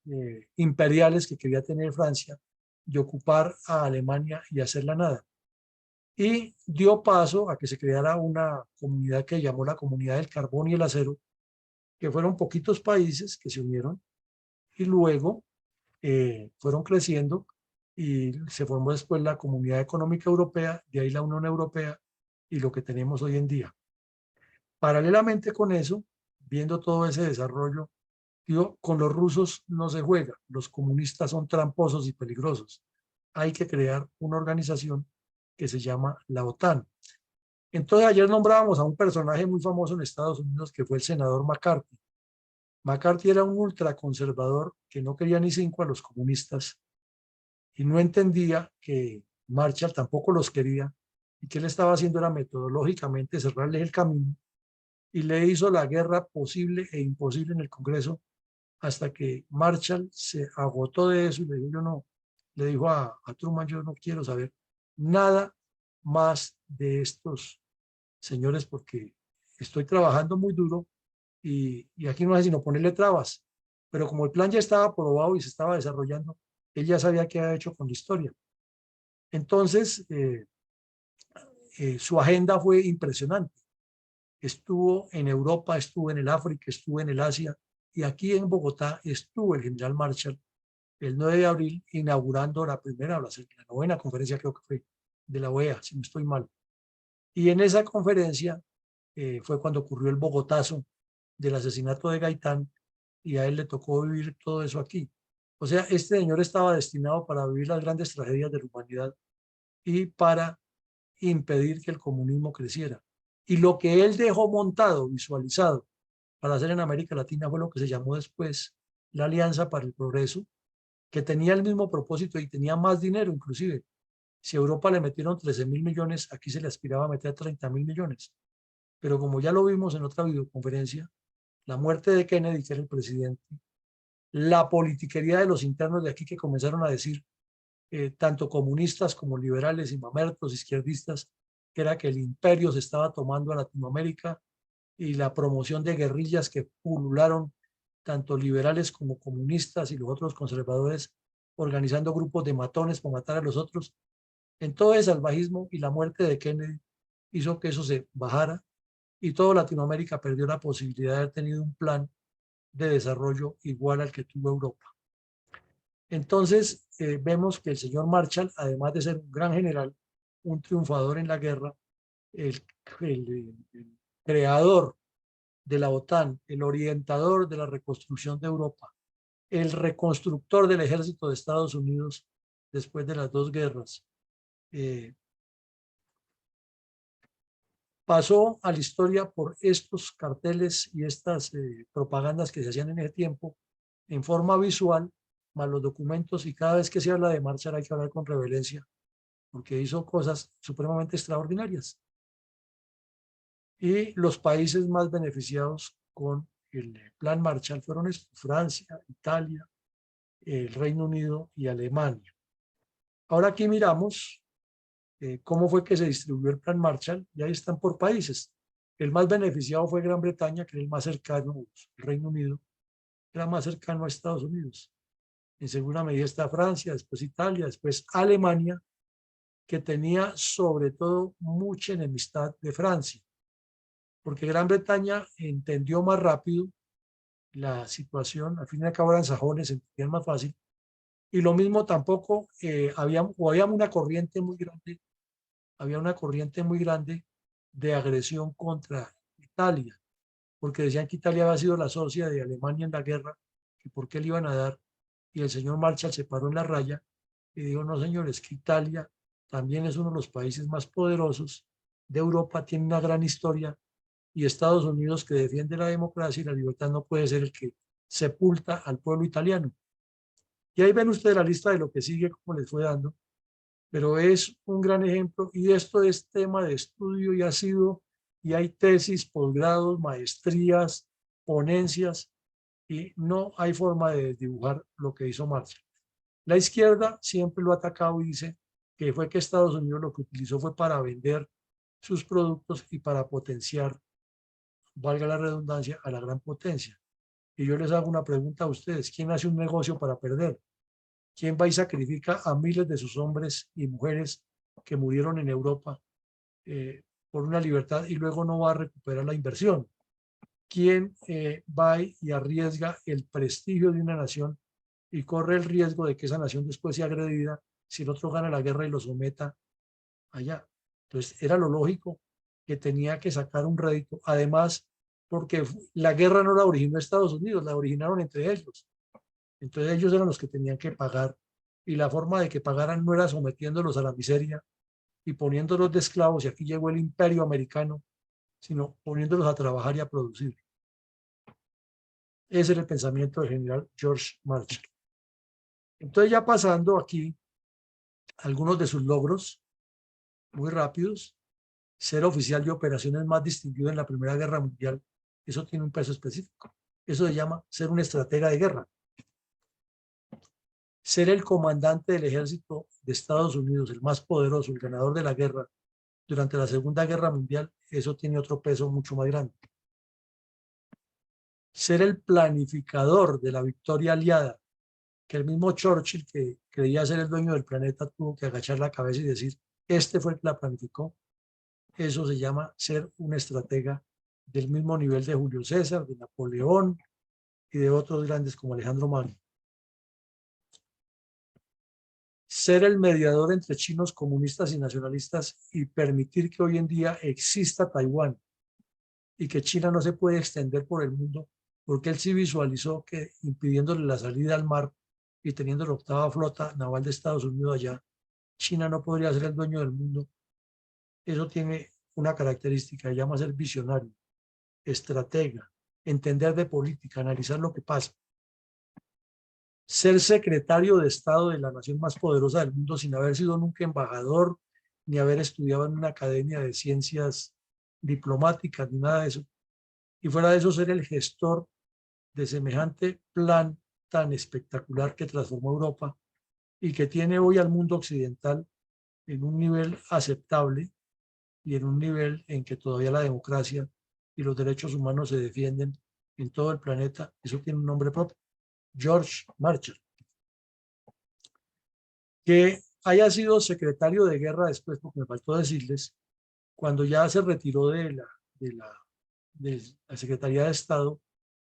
imperiales que quería tener Francia de ocupar a Alemania y hacerla nada. Y dio paso a que se creara una comunidad que llamó la Comunidad del Carbón y el Acero, que fueron poquitos países que se unieron y luego fueron creciendo y se formó después la Comunidad Económica Europea, de ahí la Unión Europea y lo que tenemos hoy en día. Paralelamente con eso, viendo todo ese desarrollo, digo, con los rusos no se juega, los comunistas son tramposos y peligrosos. Hay que crear una organización que se llama la OTAN. Entonces ayer nombrábamos a un personaje muy famoso en Estados Unidos que fue el senador McCarthy. McCarthy era un ultraconservador que no quería ni cinco a los comunistas y no entendía que Marshall tampoco los quería y que él estaba haciendo era metodológicamente cerrarle el camino y le hizo la guerra posible e imposible en el Congreso hasta que Marshall se agotó de eso y le dijo, yo no, le dijo a Truman, yo no quiero saber nada más de estos señores porque estoy trabajando muy duro y aquí no hace sino ponerle trabas. Pero como el plan ya estaba aprobado y se estaba desarrollando, él ya sabía qué había hecho con la historia. Entonces, su agenda fue impresionante. Estuvo en Europa, estuvo en el África, estuvo en el Asia y aquí en Bogotá estuvo el general Marshall el 9 de abril inaugurando la primera, la novena conferencia creo que fue de la OEA, si no estoy mal. Y en esa conferencia fue cuando ocurrió el Bogotazo del asesinato de Gaitán y a él le tocó vivir todo eso aquí. O sea, este señor estaba destinado para vivir las grandes tragedias de la humanidad y para impedir que el comunismo creciera. Y lo que él dejó montado, visualizado, para hacer en América Latina fue lo que se llamó después la Alianza para el Progreso, que tenía el mismo propósito y tenía más dinero inclusive. Si a Europa le metieron 13.000 millones, aquí se le aspiraba a meter 30.000 millones. Pero como ya lo vimos en otra videoconferencia, la muerte de Kennedy, que era el presidente, la politiquería de los internos de aquí que comenzaron a decir, tanto comunistas como liberales y mamertos, izquierdistas, que era que el imperio se estaba tomando a Latinoamérica y la promoción de guerrillas que pulularon tanto liberales como comunistas y los otros conservadores organizando grupos de matones para matar a los otros. En todo el salvajismo y la muerte de Kennedy hizo que eso se bajara y toda Latinoamérica perdió la posibilidad de haber tenido un plan de desarrollo igual al que tuvo Europa. Entonces, vemos que el señor Marshall, además de ser un gran general, un triunfador en la guerra, el, el creador de la OTAN, el orientador de la reconstrucción de Europa, el reconstructor del ejército de Estados Unidos después de las dos guerras, eh, pasó a la historia por estos carteles y estas propagandas que se hacían en ese tiempo en forma visual, más los documentos, y cada vez que se habla de Marshall hay que hablar con reverencia, porque hizo cosas supremamente extraordinarias. Y los países más beneficiados con el plan Marshall fueron Francia, Italia, el Reino Unido y Alemania. Ahora aquí miramos cómo fue que se distribuyó el plan Marshall y ahí están por países. El más beneficiado fue Gran Bretaña, que era el más cercano, el Reino Unido, era más cercano a Estados Unidos. En segunda medida está Francia, después Italia, después Alemania, que tenía sobre todo mucha enemistad de Francia, porque Gran Bretaña entendió más rápido la situación, al fin y al cabo eran sajones, entendían más fácil, y lo mismo tampoco había una corriente muy grande, había una corriente muy grande de agresión contra Italia, porque decían que Italia había sido la socia de Alemania en la guerra, que por qué le iban a dar, y el señor Marshall se paró en la raya y dijo, no señores, que Italia también es uno de los países más poderosos de Europa, tiene una gran historia, y Estados Unidos, que defiende la democracia y la libertad, no puede ser el que sepulta al pueblo italiano. Y ahí ven ustedes la lista de lo que sigue, como les fue dando, pero es un gran ejemplo y esto es tema de estudio y ha sido, y hay tesis, posgrados, maestrías, ponencias, y no hay forma de dibujar lo que hizo Marshall. La izquierda siempre lo ha atacado y dice que fue que Estados Unidos lo que utilizó fue para vender sus productos y para potenciar, valga la redundancia, a la gran potencia. Y yo les hago una pregunta a ustedes, ¿quién hace un negocio para perder? ¿Quién va y sacrifica a miles de sus hombres y mujeres que murieron en Europa por una libertad y luego no va a recuperar la inversión? ¿Quién va y arriesga el prestigio de una nación y corre el riesgo de que esa nación después sea agredida si el otro gana la guerra y lo someta allá? Entonces era lo lógico que tenía que sacar un rédito, además porque la guerra no la originó Estados Unidos, la originaron entre ellos. Entonces ellos eran los que tenían que pagar y la forma de que pagaran no era sometiéndolos a la miseria y poniéndolos de esclavos, y aquí llegó el imperio americano, sino poniéndolos a trabajar y a producir. Ese era el pensamiento del general George Marshall. Entonces ya pasando aquí algunos de sus logros muy rápidos: ser oficial de operaciones más distinguido en la Primera Guerra Mundial. Eso tiene un peso específico. Eso se llama ser un estratega de guerra. Ser el comandante del ejército de Estados Unidos, el más poderoso, el ganador de la guerra durante la Segunda Guerra Mundial, eso tiene otro peso mucho más grande. Ser el planificador de la victoria aliada, que el mismo Churchill, que creía ser el dueño del planeta, tuvo que agachar la cabeza y decir, este fue el que la planificó. Eso se llama ser un estratega del mismo nivel de Julio César, de Napoleón y de otros grandes como Alejandro Magno. Ser el mediador entre chinos comunistas y nacionalistas y permitir que hoy en día exista Taiwán y que China no se puede extender por el mundo, porque él sí visualizó que impidiéndole la salida al mar y teniendo la octava flota naval de Estados Unidos allá, China no podría ser el dueño del mundo. Eso tiene una característica, se llama ser visionario, estratega, entender de política, analizar lo que pasa. Ser secretario de Estado de la nación más poderosa del mundo sin haber sido nunca embajador, ni haber estudiado en una academia de ciencias diplomáticas, ni nada de eso. Y fuera de eso, ser el gestor de semejante plan tan espectacular que transformó Europa y que tiene hoy al mundo occidental en un nivel aceptable y en un nivel en que todavía la democracia y los derechos humanos se defienden en todo el planeta. Eso tiene un nombre propio: George Marshall. Que haya sido secretario de guerra después, porque me faltó decirles, cuando ya se retiró de la Secretaría de Estado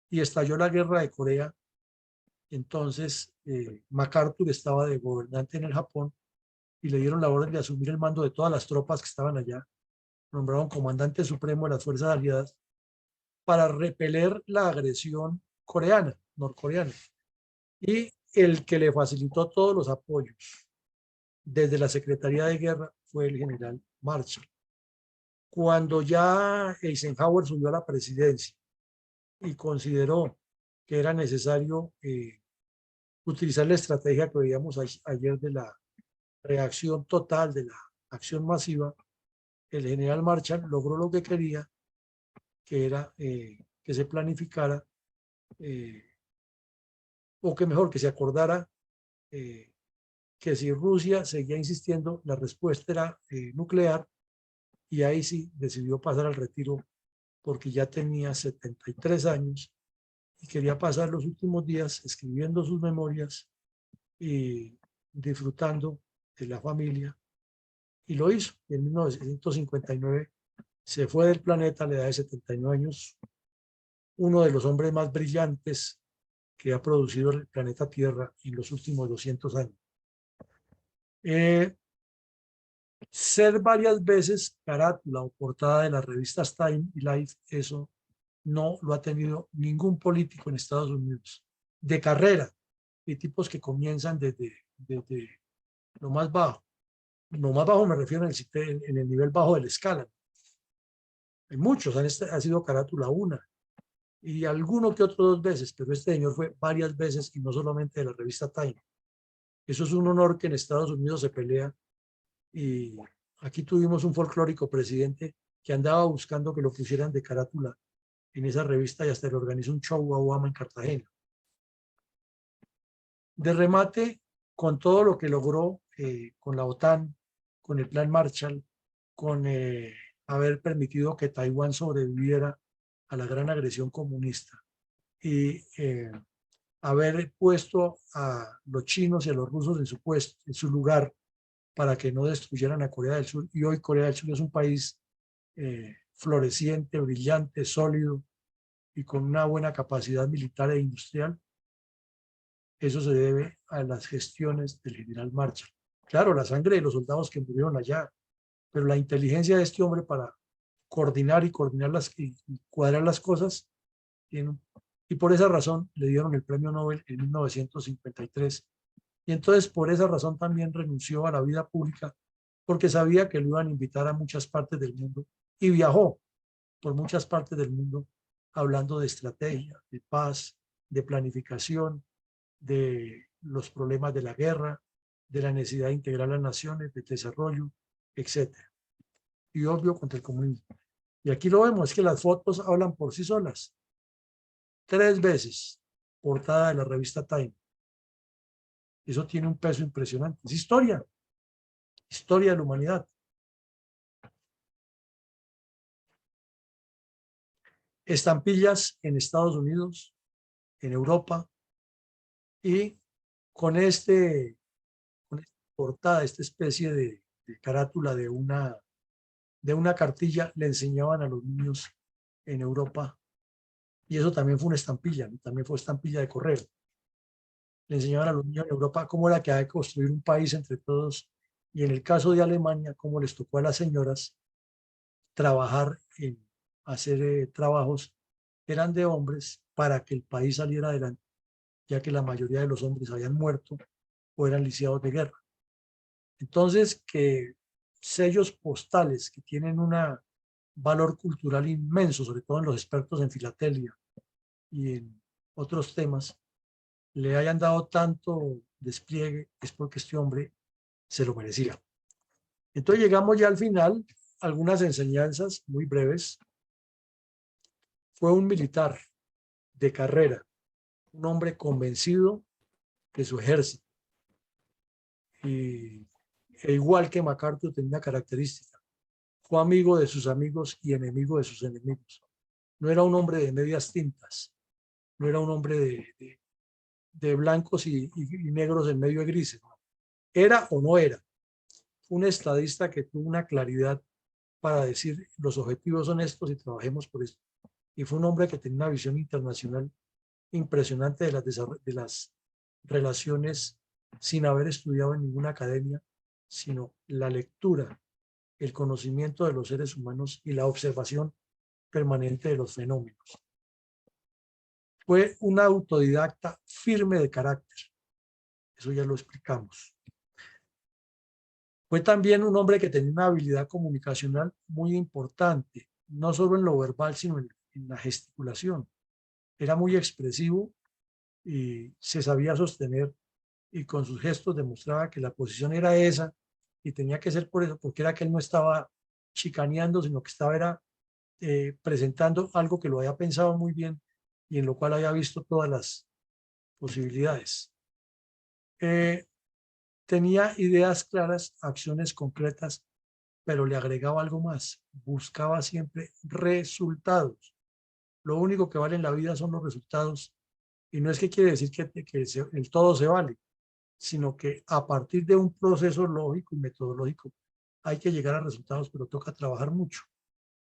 y estalló la guerra de Corea, entonces MacArthur estaba de gobernante en el Japón y le dieron la orden de asumir el mando de todas las tropas que estaban allá. Nombraron comandante supremo de las fuerzas aliadas para repeler la agresión coreana, norcoreana. Y el que le facilitó todos los apoyos desde la Secretaría de Guerra fue el general Marshall. Cuando ya Eisenhower subió a la presidencia y consideró que era necesario utilizar la estrategia que veíamos ayer de la reacción total, de la acción masiva, el general Marshall logró lo que quería, que era que se planificara, o que mejor, que se acordara que si Rusia seguía insistiendo, la respuesta era nuclear, y ahí sí decidió pasar al retiro porque ya tenía 73 años y quería pasar los últimos días escribiendo sus memorias y disfrutando de la familia, y lo hizo. En 1959 se fue del planeta a la edad de 79 años, uno de los hombres más brillantes que ha producido el planeta Tierra en los últimos 200 años. Ser varias veces carátula o portada de las revistas Time y Life, eso no lo ha tenido ningún político en Estados Unidos, de carrera, y tipos que comienzan desde lo más bajo. Lo más bajo me refiero en el nivel bajo de la escala. Hay muchos, ha sido carátula una, y alguno que otro dos veces, pero este señor fue varias veces y no solamente de la revista Time. Eso es un honor que en Estados Unidos se pelea, y aquí tuvimos un folclórico presidente que andaba buscando que lo pusieran de carátula en esa revista y hasta le organizó un show a Obama en Cartagena. De remate, con todo lo que logró con la OTAN, con el Plan Marshall, con haber permitido que Taiwán sobreviviera a la gran agresión comunista y haber puesto a los chinos y a los rusos en su lugar para que no destruyeran a Corea del Sur. Y hoy Corea del Sur es un país floreciente, brillante, sólido y con una buena capacidad militar e industrial. Eso se debe a las gestiones del general Marshall. Claro, la sangre de los soldados que murieron allá, pero la inteligencia de este hombre para coordinar y cuadrar las cosas. Y por esa razón le dieron el premio Nobel en 1953. Y entonces por esa razón también renunció a la vida pública, porque sabía que lo iban a invitar a muchas partes del mundo y viajó por muchas partes del mundo hablando de estrategia, de paz, de planificación, de los problemas de la guerra, de la necesidad de integrar las naciones, de desarrollo, etcétera. Y obvio contra el comunismo. Y aquí lo vemos, es que las fotos hablan por sí solas. 3 veces portada de la revista Time. Eso tiene un peso impresionante. Es historia, historia de la humanidad. Estampillas en Estados Unidos, en Europa, y con esta portada, esta especie de carátula de una cartilla, le enseñaban a los niños en Europa, y eso también fue una estampilla, ¿no? También fue estampilla de correo. Le enseñaban a los niños en Europa cómo era que hay que construir un país entre todos, y en el caso de Alemania, cómo les tocó a las señoras trabajar en hacer trabajos que eran de hombres para que el país saliera adelante, ya que la mayoría de los hombres habían muerto o eran lisiados de guerra. Entonces, que sellos postales que tienen un valor cultural inmenso, sobre todo en los expertos en filatelia y en otros temas, le hayan dado tanto despliegue, es porque este hombre se lo merecía. Entonces llegamos ya al final, algunas enseñanzas muy breves. Fue un militar de carrera, un hombre convencido de su ejército. E igual que MacArthur tenía una característica: fue amigo de sus amigos y enemigo de sus enemigos. No era un hombre de medias tintas, no era un hombre de blancos y negros en medio de grises. ¿No? Era o no era. Fue un estadista que tuvo una claridad para decir: los objetivos son estos y trabajemos por esto. Y fue un hombre que tenía una visión internacional impresionante de las relaciones, sin haber estudiado en ninguna academia, sino la lectura, el conocimiento de los seres humanos y la observación permanente de los fenómenos. Fue un autodidacta firme de carácter, eso ya lo explicamos. Fue también un hombre que tenía una habilidad comunicacional muy importante, no solo en lo verbal, sino en la gesticulación. Era muy expresivo y se sabía sostener, y con sus gestos demostraba que la posición era esa y tenía que ser por eso, porque era que él no estaba chicaneando, sino que estaba presentando algo que lo había pensado muy bien y en lo cual había visto todas las posibilidades. Tenía ideas claras, acciones concretas, pero le agregaba algo más. Buscaba siempre resultados. Lo único que vale en la vida son los resultados, y no es que quiere decir que el todo se vale, sino que a partir de un proceso lógico y metodológico hay que llegar a resultados, pero toca trabajar mucho.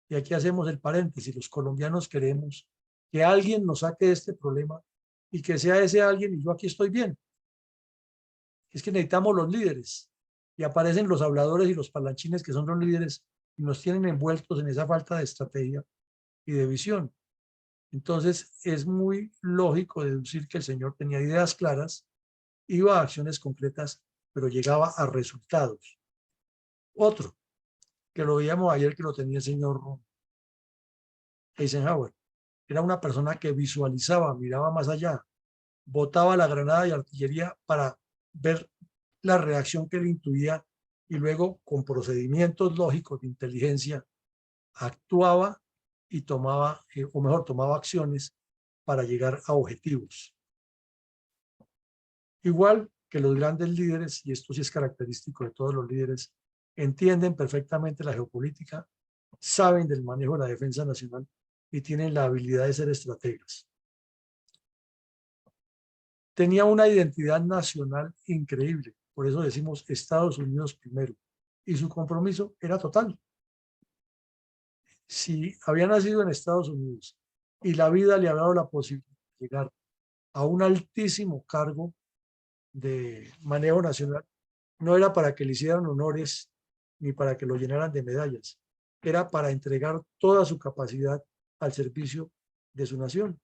Y aquí hacemos el paréntesis: los colombianos queremos que alguien nos saque de este problema y que sea ese alguien y yo aquí estoy bien. Es que necesitamos los líderes, y aparecen los habladores y los palanchines que son los líderes y nos tienen envueltos en esa falta de estrategia y de visión. Entonces es muy lógico deducir que el señor tenía ideas claras, iba a acciones concretas, pero llegaba a resultados. Otro, que lo veíamos ayer, que lo tenía el señor Eisenhower, era una persona que visualizaba, miraba más allá, botaba la granada de artillería para ver la reacción que él intuía, y luego con procedimientos lógicos de inteligencia actuaba y tomaba, o mejor, tomaba acciones para llegar a objetivos. Igual que los grandes líderes, y esto sí es característico de todos los líderes, entienden perfectamente la geopolítica, saben del manejo de la defensa nacional y tienen la habilidad de ser estrategas. Tenía una identidad nacional increíble, por eso decimos Estados Unidos primero, y su compromiso era total. Si había nacido en Estados Unidos y la vida le había dado la posibilidad de llegar a un altísimo cargo de manejo nacional, no era para que le hicieran honores ni para que lo llenaran de medallas, era para entregar toda su capacidad al servicio de su nación.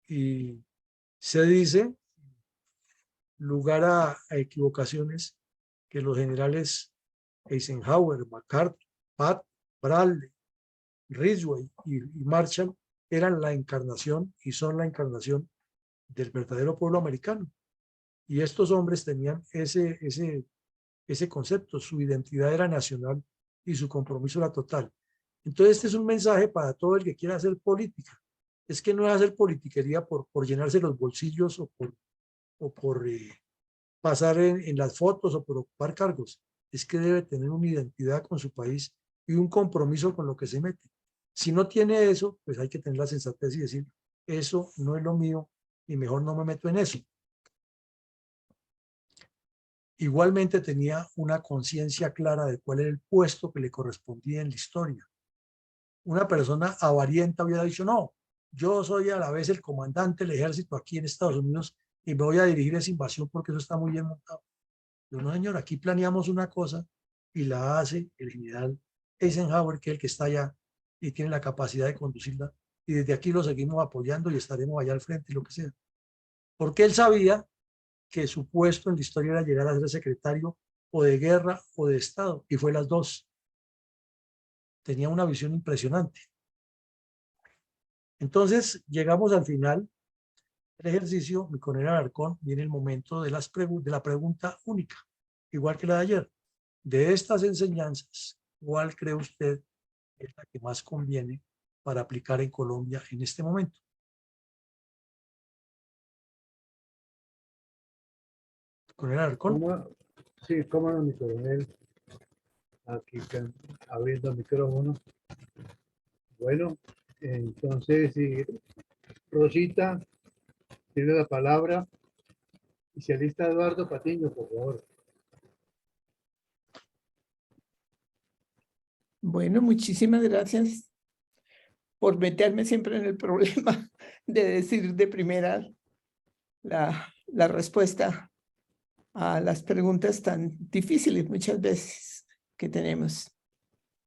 Y se dice, lugar a equivocaciones, que los generales Eisenhower, MacArthur, Pat, Bradley, Ridgway y Marshall eran la encarnación y son la encarnación del verdadero pueblo americano. Y estos hombres tenían ese concepto, su identidad era nacional y su compromiso era total. Entonces este es un mensaje para todo el que quiera hacer política. Es que no es hacer politiquería por llenarse los bolsillos o por pasar en las fotos o por ocupar cargos. Es que debe tener una identidad con su país y un compromiso con lo que se mete. Si no tiene eso, pues hay que tener la sensatez y decir, eso no es lo mío y mejor no me meto en eso. Igualmente tenía una conciencia clara de cuál era el puesto que le correspondía en la historia. Una persona avarienta hubiera dicho, no, yo soy a la vez el comandante del ejército aquí en Estados Unidos y me voy a dirigir esa invasión porque eso está muy bien montado. Yo, no, señor, aquí planeamos una cosa y la hace el general Eisenhower, que es el que está allá y tiene la capacidad de conducirla. Y desde aquí lo seguimos apoyando y estaremos allá al frente y lo que sea. Porque él sabía que su puesto en la historia era llegar a ser secretario o de guerra o de Estado, y fue las dos. Tenía una visión impresionante. Entonces, llegamos al final del ejercicio. Mi coronel Alarcón, viene el momento de la pregunta única, igual que la de ayer. De estas enseñanzas, ¿cuál cree usted es la que más conviene para aplicar en Colombia en este momento? Coronel Alarcón. ¿Cómo? Sí, cómo no, mi coronel. Aquí abriendo el micrófono. Bueno, entonces, sí, Rosita tiene la palabra. Y se alista Eduardo Patiño, por favor. Bueno, muchísimas gracias por meterme siempre en el problema de decir de primera la respuesta a las preguntas tan difíciles muchas veces que tenemos.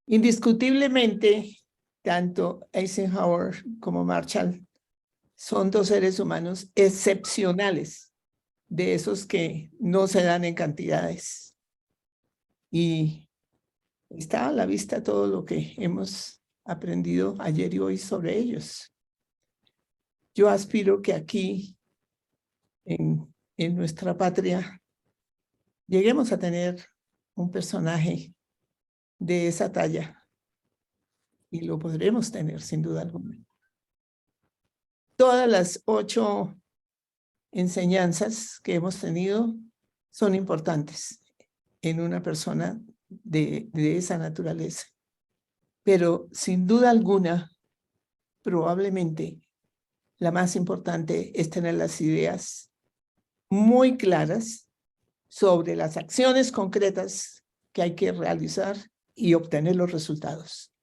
Indiscutiblemente, tanto Eisenhower como Marshall son dos seres humanos excepcionales, de esos que no se dan en cantidades. Y está a la vista todo lo que hemos aprendido ayer y hoy sobre ellos. Yo aspiro que aquí, en nuestra patria, lleguemos a tener un personaje de esa talla, y lo podremos tener sin duda alguna. Todas las 8 enseñanzas que hemos tenido son importantes en una persona de esa naturaleza, pero sin duda alguna, probablemente la más importante es tener las ideas muy claras sobre las acciones concretas que hay que realizar y obtener los resultados.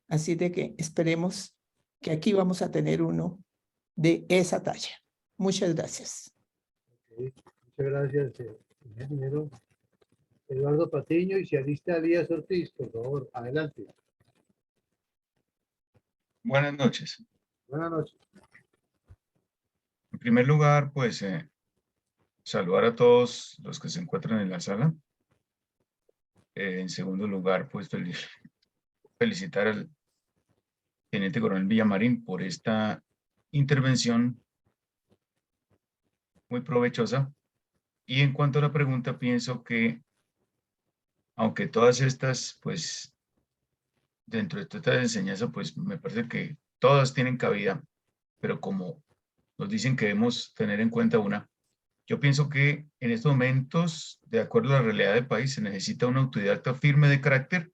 Así de que esperemos que aquí vamos a tener uno de esa talla. Muchas gracias. Okay. Muchas gracias, ingeniero Eduardo Patiño. Y se alista Elías Ortiz, por favor. Adelante. Buenas noches. Buenas noches. En primer lugar, pues saludar a todos los que se encuentran en la sala. En segundo lugar, pues felicitar al teniente coronel Villamarín por esta intervención muy provechosa. Y en cuanto a la pregunta, pienso que aunque todas estas, pues dentro de toda esta enseñanza, pues me parece que todas tienen cabida, pero como nos dicen que debemos tener en cuenta una, yo pienso que en estos momentos, de acuerdo a la realidad del país, se necesita un autodidacta firme de carácter,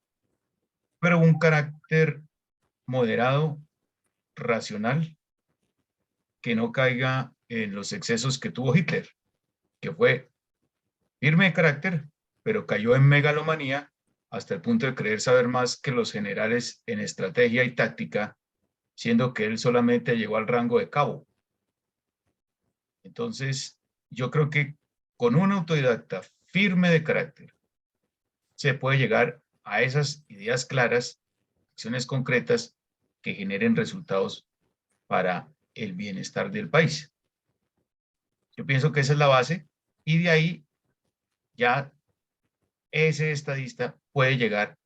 pero un carácter moderado, racional, que no caiga en los excesos que tuvo Hitler, que fue firme de carácter, pero cayó en megalomanía hasta el punto de creer saber más que los generales en estrategia y táctica, siendo que él solamente llegó al rango de cabo. Entonces, yo creo que con un autodidacta firme de carácter se puede llegar a esas ideas claras acciones concretas que generen resultados para el bienestar del país. Yo pienso que esa es la base y de ahí ya ese estadista puede llegar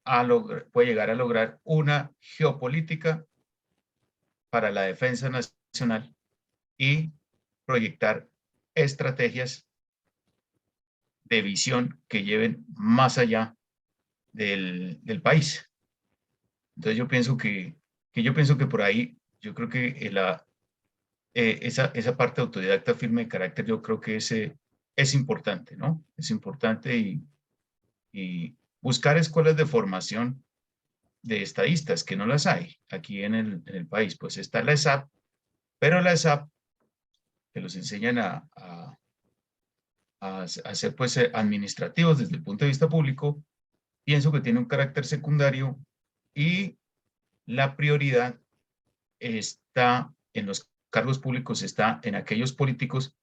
a lograr una geopolítica para la defensa nacional y proyectar estrategias de visión que lleven más allá del país. Entonces yo pienso que por ahí, yo creo que esa parte autodidacta firme de carácter, yo creo que es importante, ¿no? Es importante y buscar escuelas de formación de estadistas, que no las hay aquí en el país. Pues está la ESAP, pero la ESAP, que los enseñan a ser pues administrativos desde el punto de vista público, pienso que tiene un carácter secundario y la prioridad está en los cargos públicos, está en aquellos políticos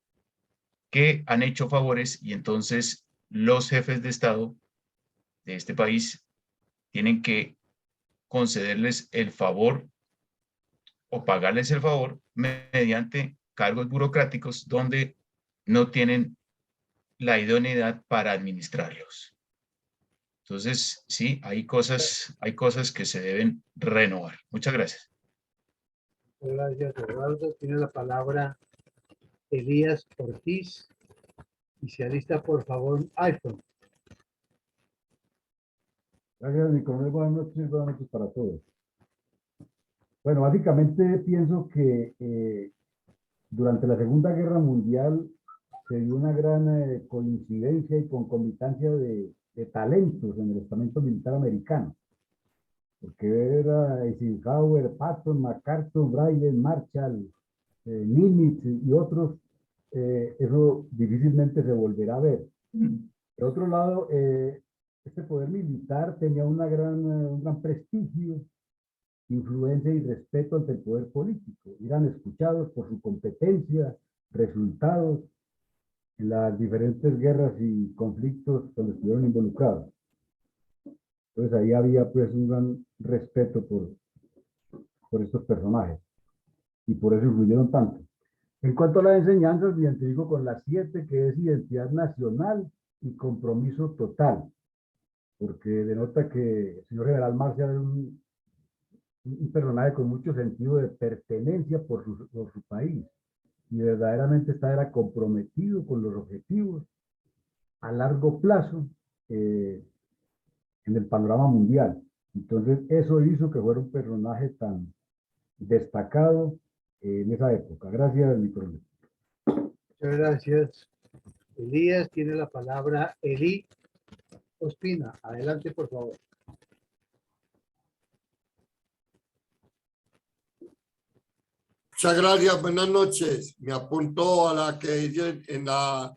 que han hecho favores y entonces los jefes de Estado de este país tienen que concederles el favor o pagarles el favor mediante cargos burocráticos donde no tienen la idoneidad para administrarlos. Entonces, sí, hay cosas que se deben renovar. Muchas gracias. Gracias, Eduardo. Tiene la palabra Elías Ortiz. Y se alista, por favor, iPhone. Gracias, mi coronel. Buenas noches para todos. Bueno, básicamente pienso que durante la Segunda Guerra Mundial se dio una gran coincidencia y concomitancia de talentos en el estamento militar americano, porque era Eisenhower, Patton, MacArthur, Bryan, Marshall, Nimitz y otros. Eso difícilmente se volverá a ver. Por otro lado, este poder militar tenía un gran prestigio, influencia y respeto ante el poder político. Eran escuchados por su competencia, resultados en las diferentes guerras y conflictos donde estuvieron involucrados. Entonces ahí había pues un gran respeto por estos personajes y por eso influyeron tanto. En cuanto a las enseñanzas, me identifico con las 7, que es identidad nacional y compromiso total, porque denota que el señor general Marshall es un personaje con mucho sentido de pertenencia por su país, y verdaderamente era comprometido con los objetivos a largo plazo en el panorama mundial. Entonces, eso hizo que fuera un personaje tan destacado en esa época. Gracias, mi coronel. Muchas gracias. Elías, tiene la palabra Eli Ospina. Adelante, por favor. Muchas gracias, buenas noches. Me apunto a la que dice en la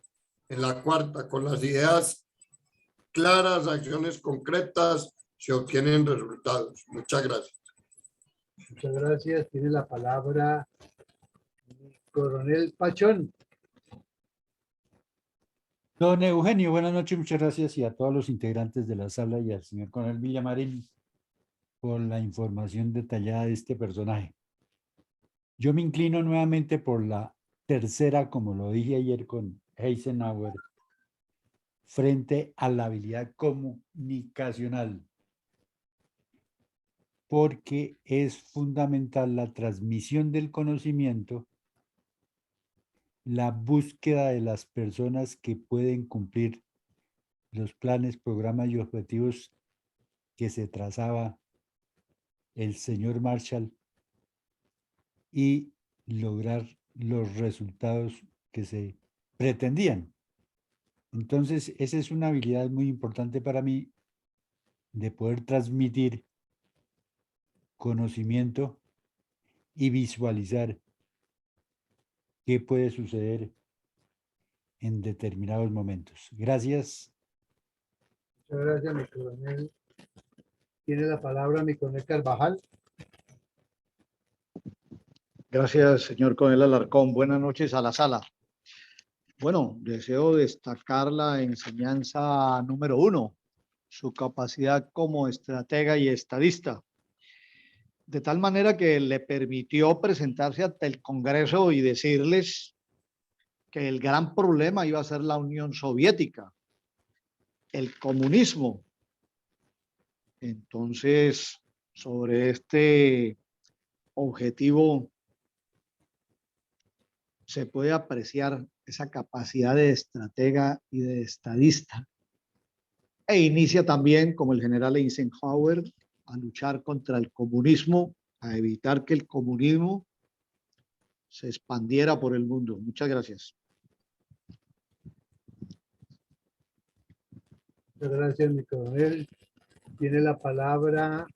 cuarta, con las ideas claras, acciones concretas, se obtienen resultados. Muchas gracias. Muchas gracias. Tiene la palabra mi coronel Pachón. Don Eugenio, buenas noches, muchas gracias y a todos los integrantes de la sala y al señor coronel Villamarín por la información detallada de este personaje. Yo me inclino nuevamente por la tercera, como lo dije ayer con Eisenhower, frente a la habilidad comunicacional, porque es fundamental la transmisión del conocimiento, la búsqueda de las personas que pueden cumplir los planes, programas y objetivos que se trazaba el señor Marshall y lograr los resultados que se pretendían. Entonces, esa es una habilidad muy importante para mí, de poder transmitir conocimiento y visualizar qué puede suceder en determinados momentos. Gracias. Muchas gracias, mi coronel. Tiene la palabra mi coronel Carvajal. Gracias, señor coronel Alarcón. Buenas noches a la sala. Bueno, deseo destacar la enseñanza número 1, su capacidad como estratega y estadista. de tal manera que le permitió presentarse ante el Congreso y decirles que el gran problema iba a ser la Unión Soviética, el comunismo. Entonces, sobre este objetivo se puede apreciar esa capacidad de estratega y de estadista. E inicia también, como el general Eisenhower, a luchar contra el comunismo, a evitar que el comunismo se expandiera por el mundo. Muchas gracias. Muchas gracias, mi coronel. Tiene la palabra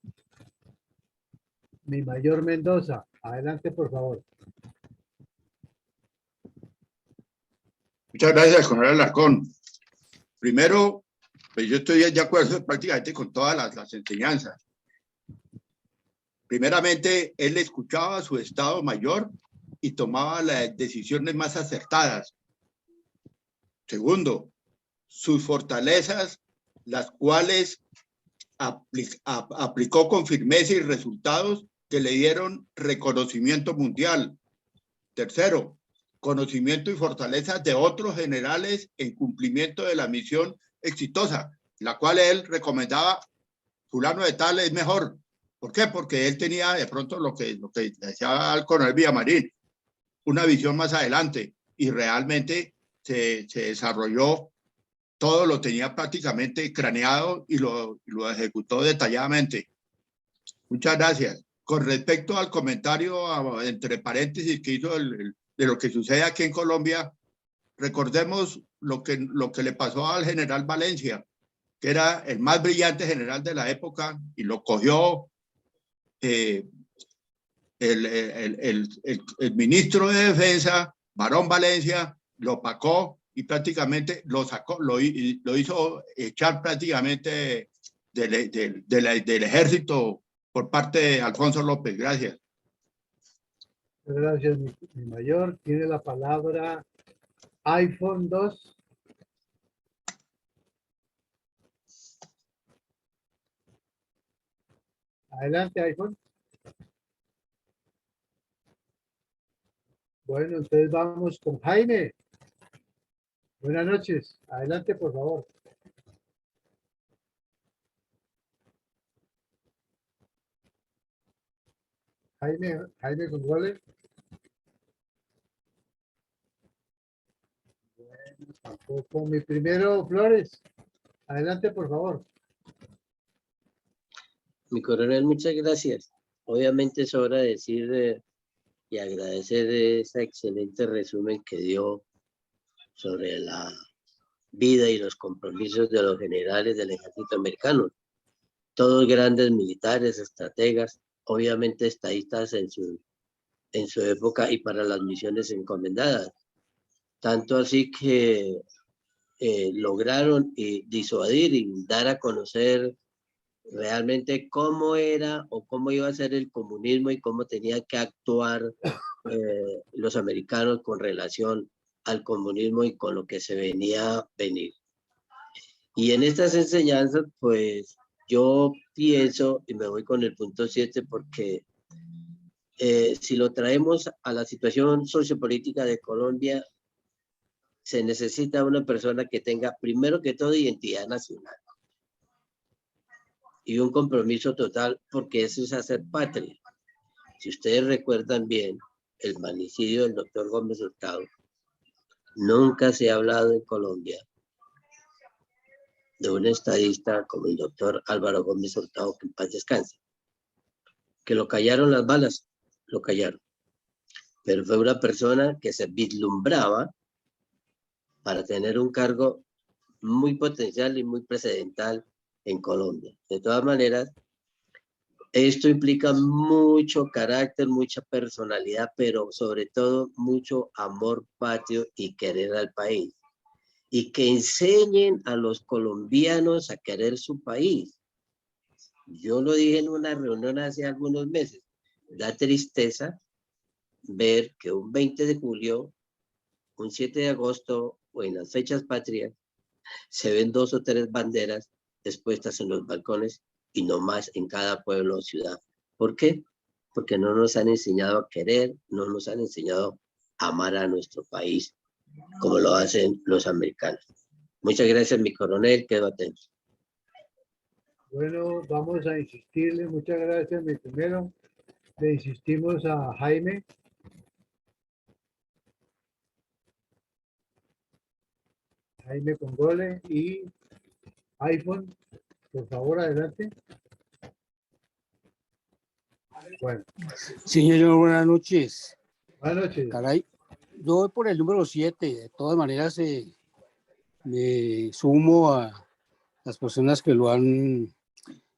mi mayor Mendoza. Adelante, por favor. Muchas gracias, coronel Alarcón. Primero, pues yo estoy de acuerdo prácticamente con todas las enseñanzas. Primeramente, él escuchaba a su Estado Mayor y tomaba las decisiones más acertadas. Segundo, sus fortalezas, las cuales aplicó con firmeza y resultados que le dieron reconocimiento mundial. Tercero, conocimiento y fortalezas de otros generales en cumplimiento de la misión exitosa, la cual él recomendaba, fulano de tal es mejor. ¿Por qué? Porque él tenía de pronto lo que decía el coronel Villamarín, una visión más adelante, y realmente se desarrolló, todo lo tenía prácticamente craneado y lo ejecutó detalladamente. Muchas gracias. Con respecto al comentario, entre paréntesis, que hizo de lo que sucede aquí en Colombia, recordemos lo que le pasó al general Valencia, que era el más brillante general de la época, y lo cogió el ministro de Defensa, Barón Valencia, lo opacó y prácticamente lo sacó, lo hizo echar prácticamente del ejército por parte de Alfonso López. Gracias. Gracias, mi mayor. Tiene la palabra iPhone 2. Adelante, iPhone. Bueno, entonces vamos con Jaime. Buenas noches. Adelante, por favor. Jaime González. Bueno, tampoco. Mi primero, Flores. Adelante, por favor. Mi coronel, muchas gracias. Obviamente es hora de decir y agradecer ese excelente resumen que dio sobre la vida y los compromisos de los generales del ejército americano. Todos grandes militares, estrategas, obviamente estadistas en su época y para las misiones encomendadas. Tanto así que lograron disuadir y dar a conocer realmente cómo era o cómo iba a ser el comunismo y cómo tenían que actuar los americanos con relación al comunismo y con lo que se venía a venir. Y en estas enseñanzas, pues yo pienso, y me voy con el punto 7, porque si lo traemos a la situación sociopolítica de Colombia, se necesita una persona que tenga, primero que todo, identidad nacional y un compromiso total, porque eso es hacer patria. Si ustedes recuerdan bien, el magnicidio del doctor Gómez Hurtado, nunca se ha hablado en Colombia de un estadista como el doctor Álvaro Gómez Hurtado, que en paz descanse, que lo callaron las balas, lo callaron, pero fue una persona que se vislumbraba para tener un cargo muy potencial y muy precedental en Colombia. De todas maneras, esto implica mucho carácter, mucha personalidad, pero sobre todo mucho amor patrio y querer al país. Y que enseñen a los colombianos a querer su país. Yo lo dije en una reunión hace algunos meses. Da tristeza ver que un 20 de julio, un 7 de agosto o en las fechas patrias, se ven 2 o 3 banderas expuestas en los balcones y no más en cada pueblo o ciudad. ¿Por qué? porque no nos han enseñado a querer, no nos han enseñado a amar a nuestro país, como lo hacen los americanos. Muchas gracias, mi coronel, quedo atento. Bueno, vamos a insistirle. Muchas gracias, mi primero. Le insistimos a Jaime. Jaime Congole y iPhone. Por favor, adelante. Bueno, Señor, buenas noches. buenas noches. Caray, yo voy por el número 7. De todas maneras, me sumo a las personas que lo han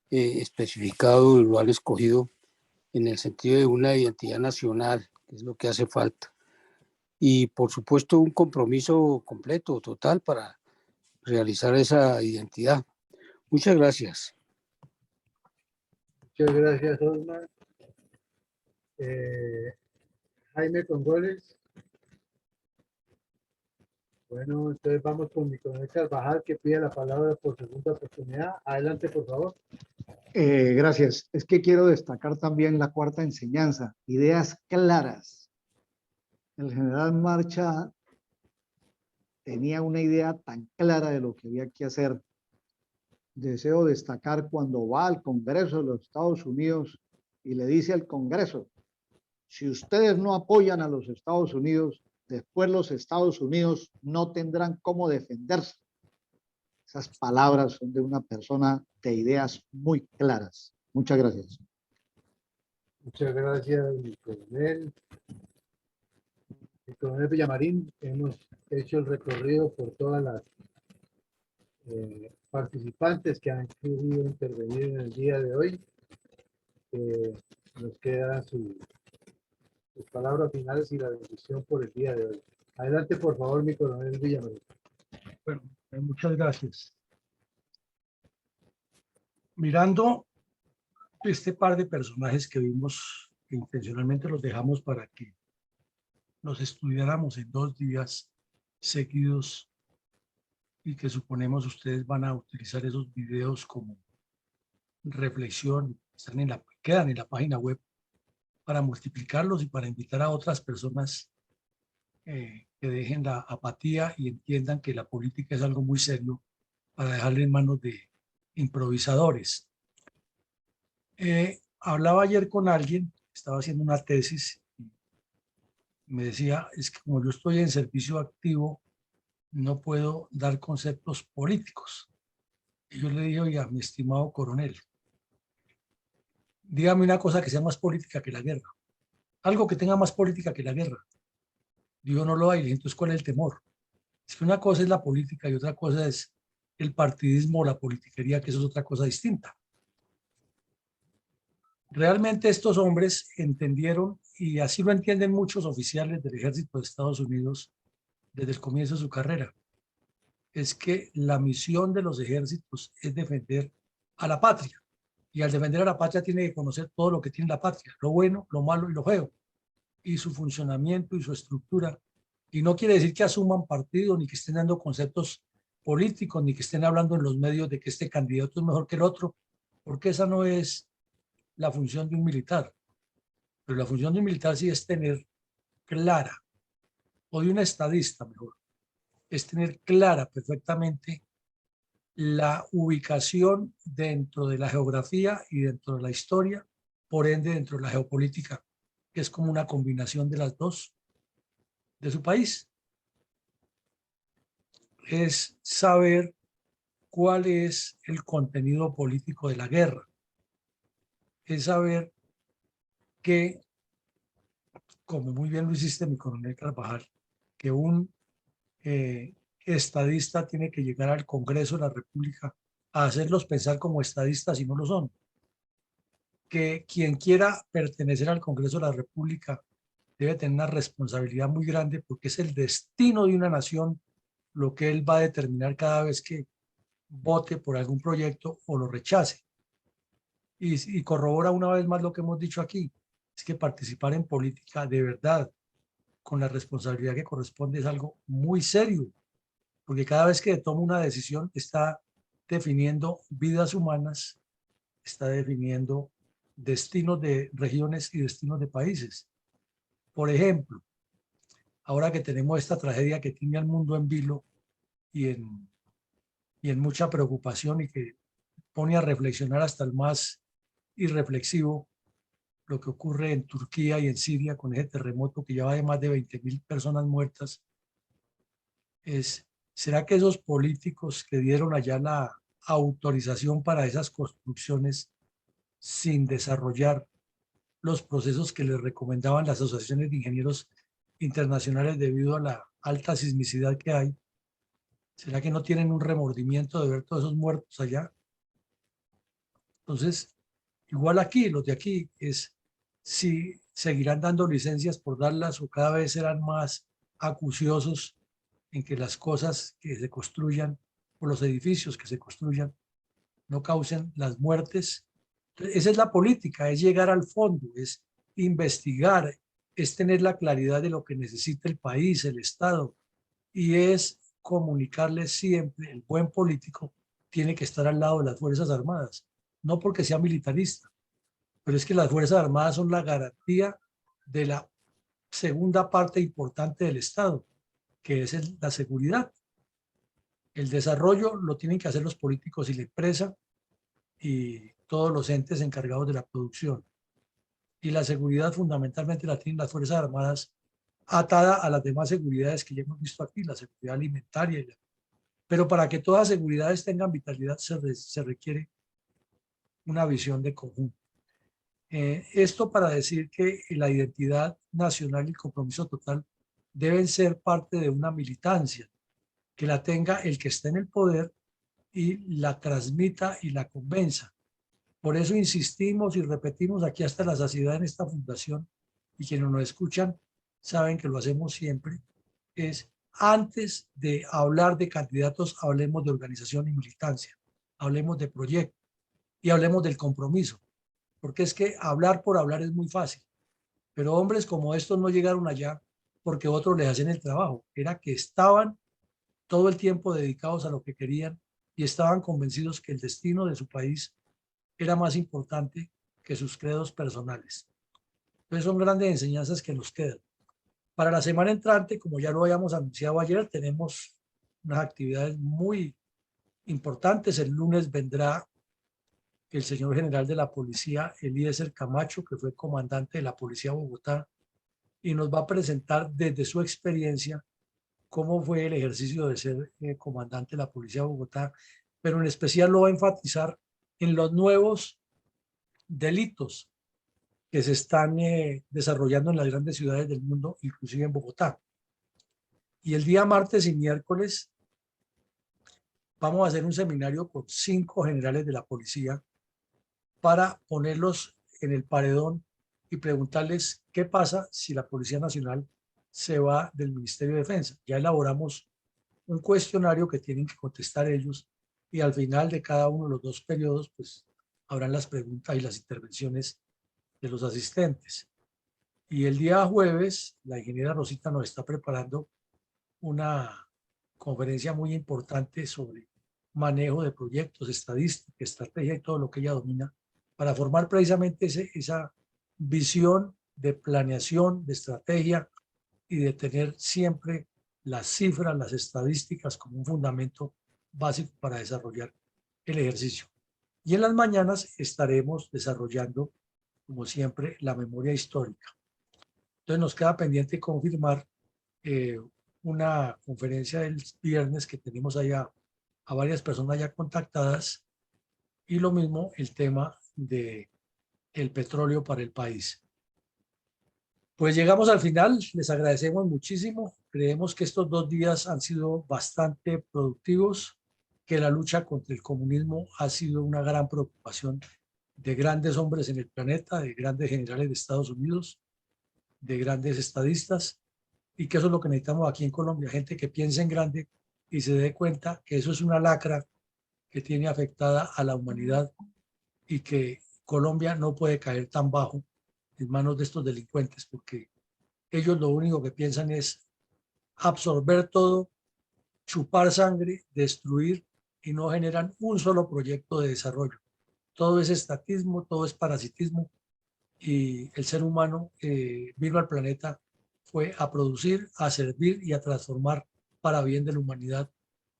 especificado y lo han escogido en el sentido de una identidad nacional, que es lo que hace falta. Y, por supuesto, un compromiso completo, total, para realizar esa identidad. Muchas gracias. Muchas gracias, Osmar. Jaime Congoles. Bueno, entonces vamos con mi coronel Carvajal, que pide la palabra por segunda oportunidad. Adelante, por favor. Gracias. Es que quiero destacar también la cuarta enseñanza, ideas claras. El general Marcha tenía una idea tan clara de lo que había que hacer. Deseo destacar cuando va al Congreso de los Estados Unidos y le dice al Congreso, si ustedes no apoyan a los Estados Unidos, después los Estados Unidos no tendrán cómo defenderse. Esas palabras son de una persona de ideas muy claras. Muchas gracias. Muchas gracias, mi coronel. Mi coronel Villamarín, hemos hecho el recorrido por todas las participantes que han querido intervenir en el día de hoy. Nos quedan sus palabras finales y la bendición por el día de hoy. Adelante, por favor, mi coronel Villamarín. Bueno, muchas gracias. Mirando este par de personajes que vimos, que intencionalmente los dejamos para que los estudiáramos en 2 días seguidos y que suponemos ustedes van a utilizar esos videos como reflexión, quedan en la página web para multiplicarlos y para invitar a otras personas que dejen la apatía y entiendan que la política es algo muy serio para dejarle en manos de improvisadores. Hablaba ayer con alguien, estaba haciendo una tesis, y me decía, es que como yo estoy en servicio activo, no puedo dar conceptos políticos. Y yo le dije, oiga, mi estimado coronel, dígame una cosa que sea más política que la guerra. Algo que tenga más política que la guerra. Digo, no lo hay. Entonces, ¿cuál es el temor? Es que una cosa es la política y otra cosa es el partidismo o la politiquería, que eso es otra cosa distinta. Realmente estos hombres entendieron, y así lo entienden muchos oficiales del ejército de Estados Unidos desde el comienzo de su carrera, es que la misión de los ejércitos es defender a la patria. Y al defender a la patria tiene que conocer todo lo que tiene la patria, lo bueno, lo malo y lo feo, y su funcionamiento y su estructura. Y no quiere decir que asuman partido, ni que estén dando conceptos políticos, ni que estén hablando en los medios de que este candidato es mejor que el otro, porque esa no es la función de un militar. Pero la función de un militar sí es tener clara, o de un estadista mejor, es tener clara perfectamente la ubicación dentro de la geografía y dentro de la historia, por ende dentro de la geopolítica, que es como una combinación de las dos de su país. Es saber cuál es el contenido político de la guerra. Es saber que, como muy bien lo hiciste, mi coronel Carvajal, que un estadista tiene que llegar al Congreso de la República a hacerlos pensar como estadistas y no lo son. Que quien quiera pertenecer al Congreso de la República debe tener una responsabilidad muy grande porque es el destino de una nación lo que él va a determinar cada vez que vote por algún proyecto o lo rechace. Y corrobora una vez más lo que hemos dicho aquí, es que participar en política de verdad, con la responsabilidad que corresponde, es algo muy serio, porque cada vez que toma una decisión está definiendo vidas humanas, está definiendo destinos de regiones y destinos de países. Por ejemplo, ahora que tenemos esta tragedia que tiene al mundo en vilo y en mucha preocupación y que pone a reflexionar hasta el más irreflexivo lo que ocurre en Turquía y en Siria con ese terremoto que ya va de más de 20.000 personas muertas, ¿será que esos políticos que dieron allá la autorización para esas construcciones sin desarrollar los procesos que les recomendaban las asociaciones de ingenieros internacionales debido a la alta sismicidad que hay, será que no tienen un remordimiento de ver todos esos muertos allá? Entonces, igual aquí, los de aquí, si seguirán dando licencias por darlas o cada vez serán más acuciosos en que las cosas que se construyan o los edificios que se construyan no causen las muertes. Entonces, esa es la política, es llegar al fondo, es investigar, es tener la claridad de lo que necesita el país, el Estado, y es comunicarles siempre. El buen político tiene que estar al lado de las Fuerzas Armadas, no porque sea militarista, pero es que las Fuerzas Armadas son la garantía de la segunda parte importante del Estado, que es la seguridad. El desarrollo lo tienen que hacer los políticos y la empresa y todos los entes encargados de la producción. Y la seguridad fundamentalmente la tienen las Fuerzas Armadas atada a las demás seguridades que ya hemos visto aquí, la seguridad alimentaria. Pero para que todas las seguridades tengan vitalidad se requiere una visión de conjunto. Esto para decir que la identidad nacional y el compromiso total deben ser parte de una militancia, que la tenga el que esté en el poder y la transmita y la convenza. Por eso insistimos y repetimos aquí hasta la saciedad en esta fundación, y quienes nos escuchan saben que lo hacemos siempre, es antes de hablar de candidatos, hablemos de organización y militancia, hablemos de proyecto y hablemos del compromiso, porque es que hablar por hablar es muy fácil, pero hombres como estos no llegaron allá porque otros les hacen el trabajo, era que estaban todo el tiempo dedicados a lo que querían y estaban convencidos que el destino de su país era más importante que sus credos personales. Entonces son grandes enseñanzas que nos quedan. Para la semana entrante, como ya lo habíamos anunciado ayer, tenemos unas actividades muy importantes. El lunes vendrá el señor general de la policía, Eliezer Camacho, que fue comandante de la Policía de Bogotá, y nos va a presentar desde su experiencia cómo fue el ejercicio de ser comandante de la Policía de Bogotá, pero en especial lo va a enfatizar en los nuevos delitos que se están desarrollando en las grandes ciudades del mundo, inclusive en Bogotá. Y el día martes y miércoles vamos a hacer un seminario con 5 generales de la policía para ponerlos en el paredón y preguntarles qué pasa si la Policía Nacional se va del Ministerio de Defensa. Ya elaboramos un cuestionario que tienen que contestar ellos y al final de cada uno de los 2 periodos pues habrán las preguntas y las intervenciones de los asistentes. Y el día jueves la ingeniera Rosita nos está preparando una conferencia muy importante sobre manejo de proyectos, estadística, estrategia y todo lo que ella domina para formar precisamente esa visión de planeación, de estrategia y de tener siempre las cifras, las estadísticas como un fundamento básico para desarrollar el ejercicio. Y en las mañanas estaremos desarrollando, como siempre, la memoria histórica. Entonces nos queda pendiente confirmar una conferencia del viernes que tenemos allá a varias personas ya contactadas y lo mismo el tema de el petróleo para el país. Pues llegamos al final, les agradecemos muchísimo, creemos que estos 2 días han sido bastante productivos, que la lucha contra el comunismo ha sido una gran preocupación de grandes hombres en el planeta, de grandes generales de Estados Unidos, de grandes estadistas, y que eso es lo que necesitamos aquí en Colombia, gente que piense en grande y se dé cuenta que eso es una lacra que tiene afectada a la humanidad y que Colombia no puede caer tan bajo en manos de estos delincuentes, porque ellos lo único que piensan es absorber todo, chupar sangre, destruir y no generan un solo proyecto de desarrollo. Todo es estatismo, todo es parasitismo, y el ser humano vino al planeta fue a producir, a servir y a transformar para bien de la humanidad,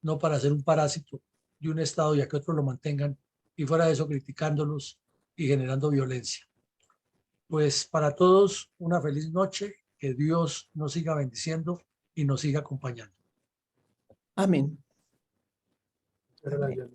no para ser un parásito de un Estado y a que otros lo mantengan, y fuera de eso criticándolos y generando violencia. Pues para todos una feliz noche, que Dios nos siga bendiciendo y nos siga acompañando. Amén. Muchas gracias.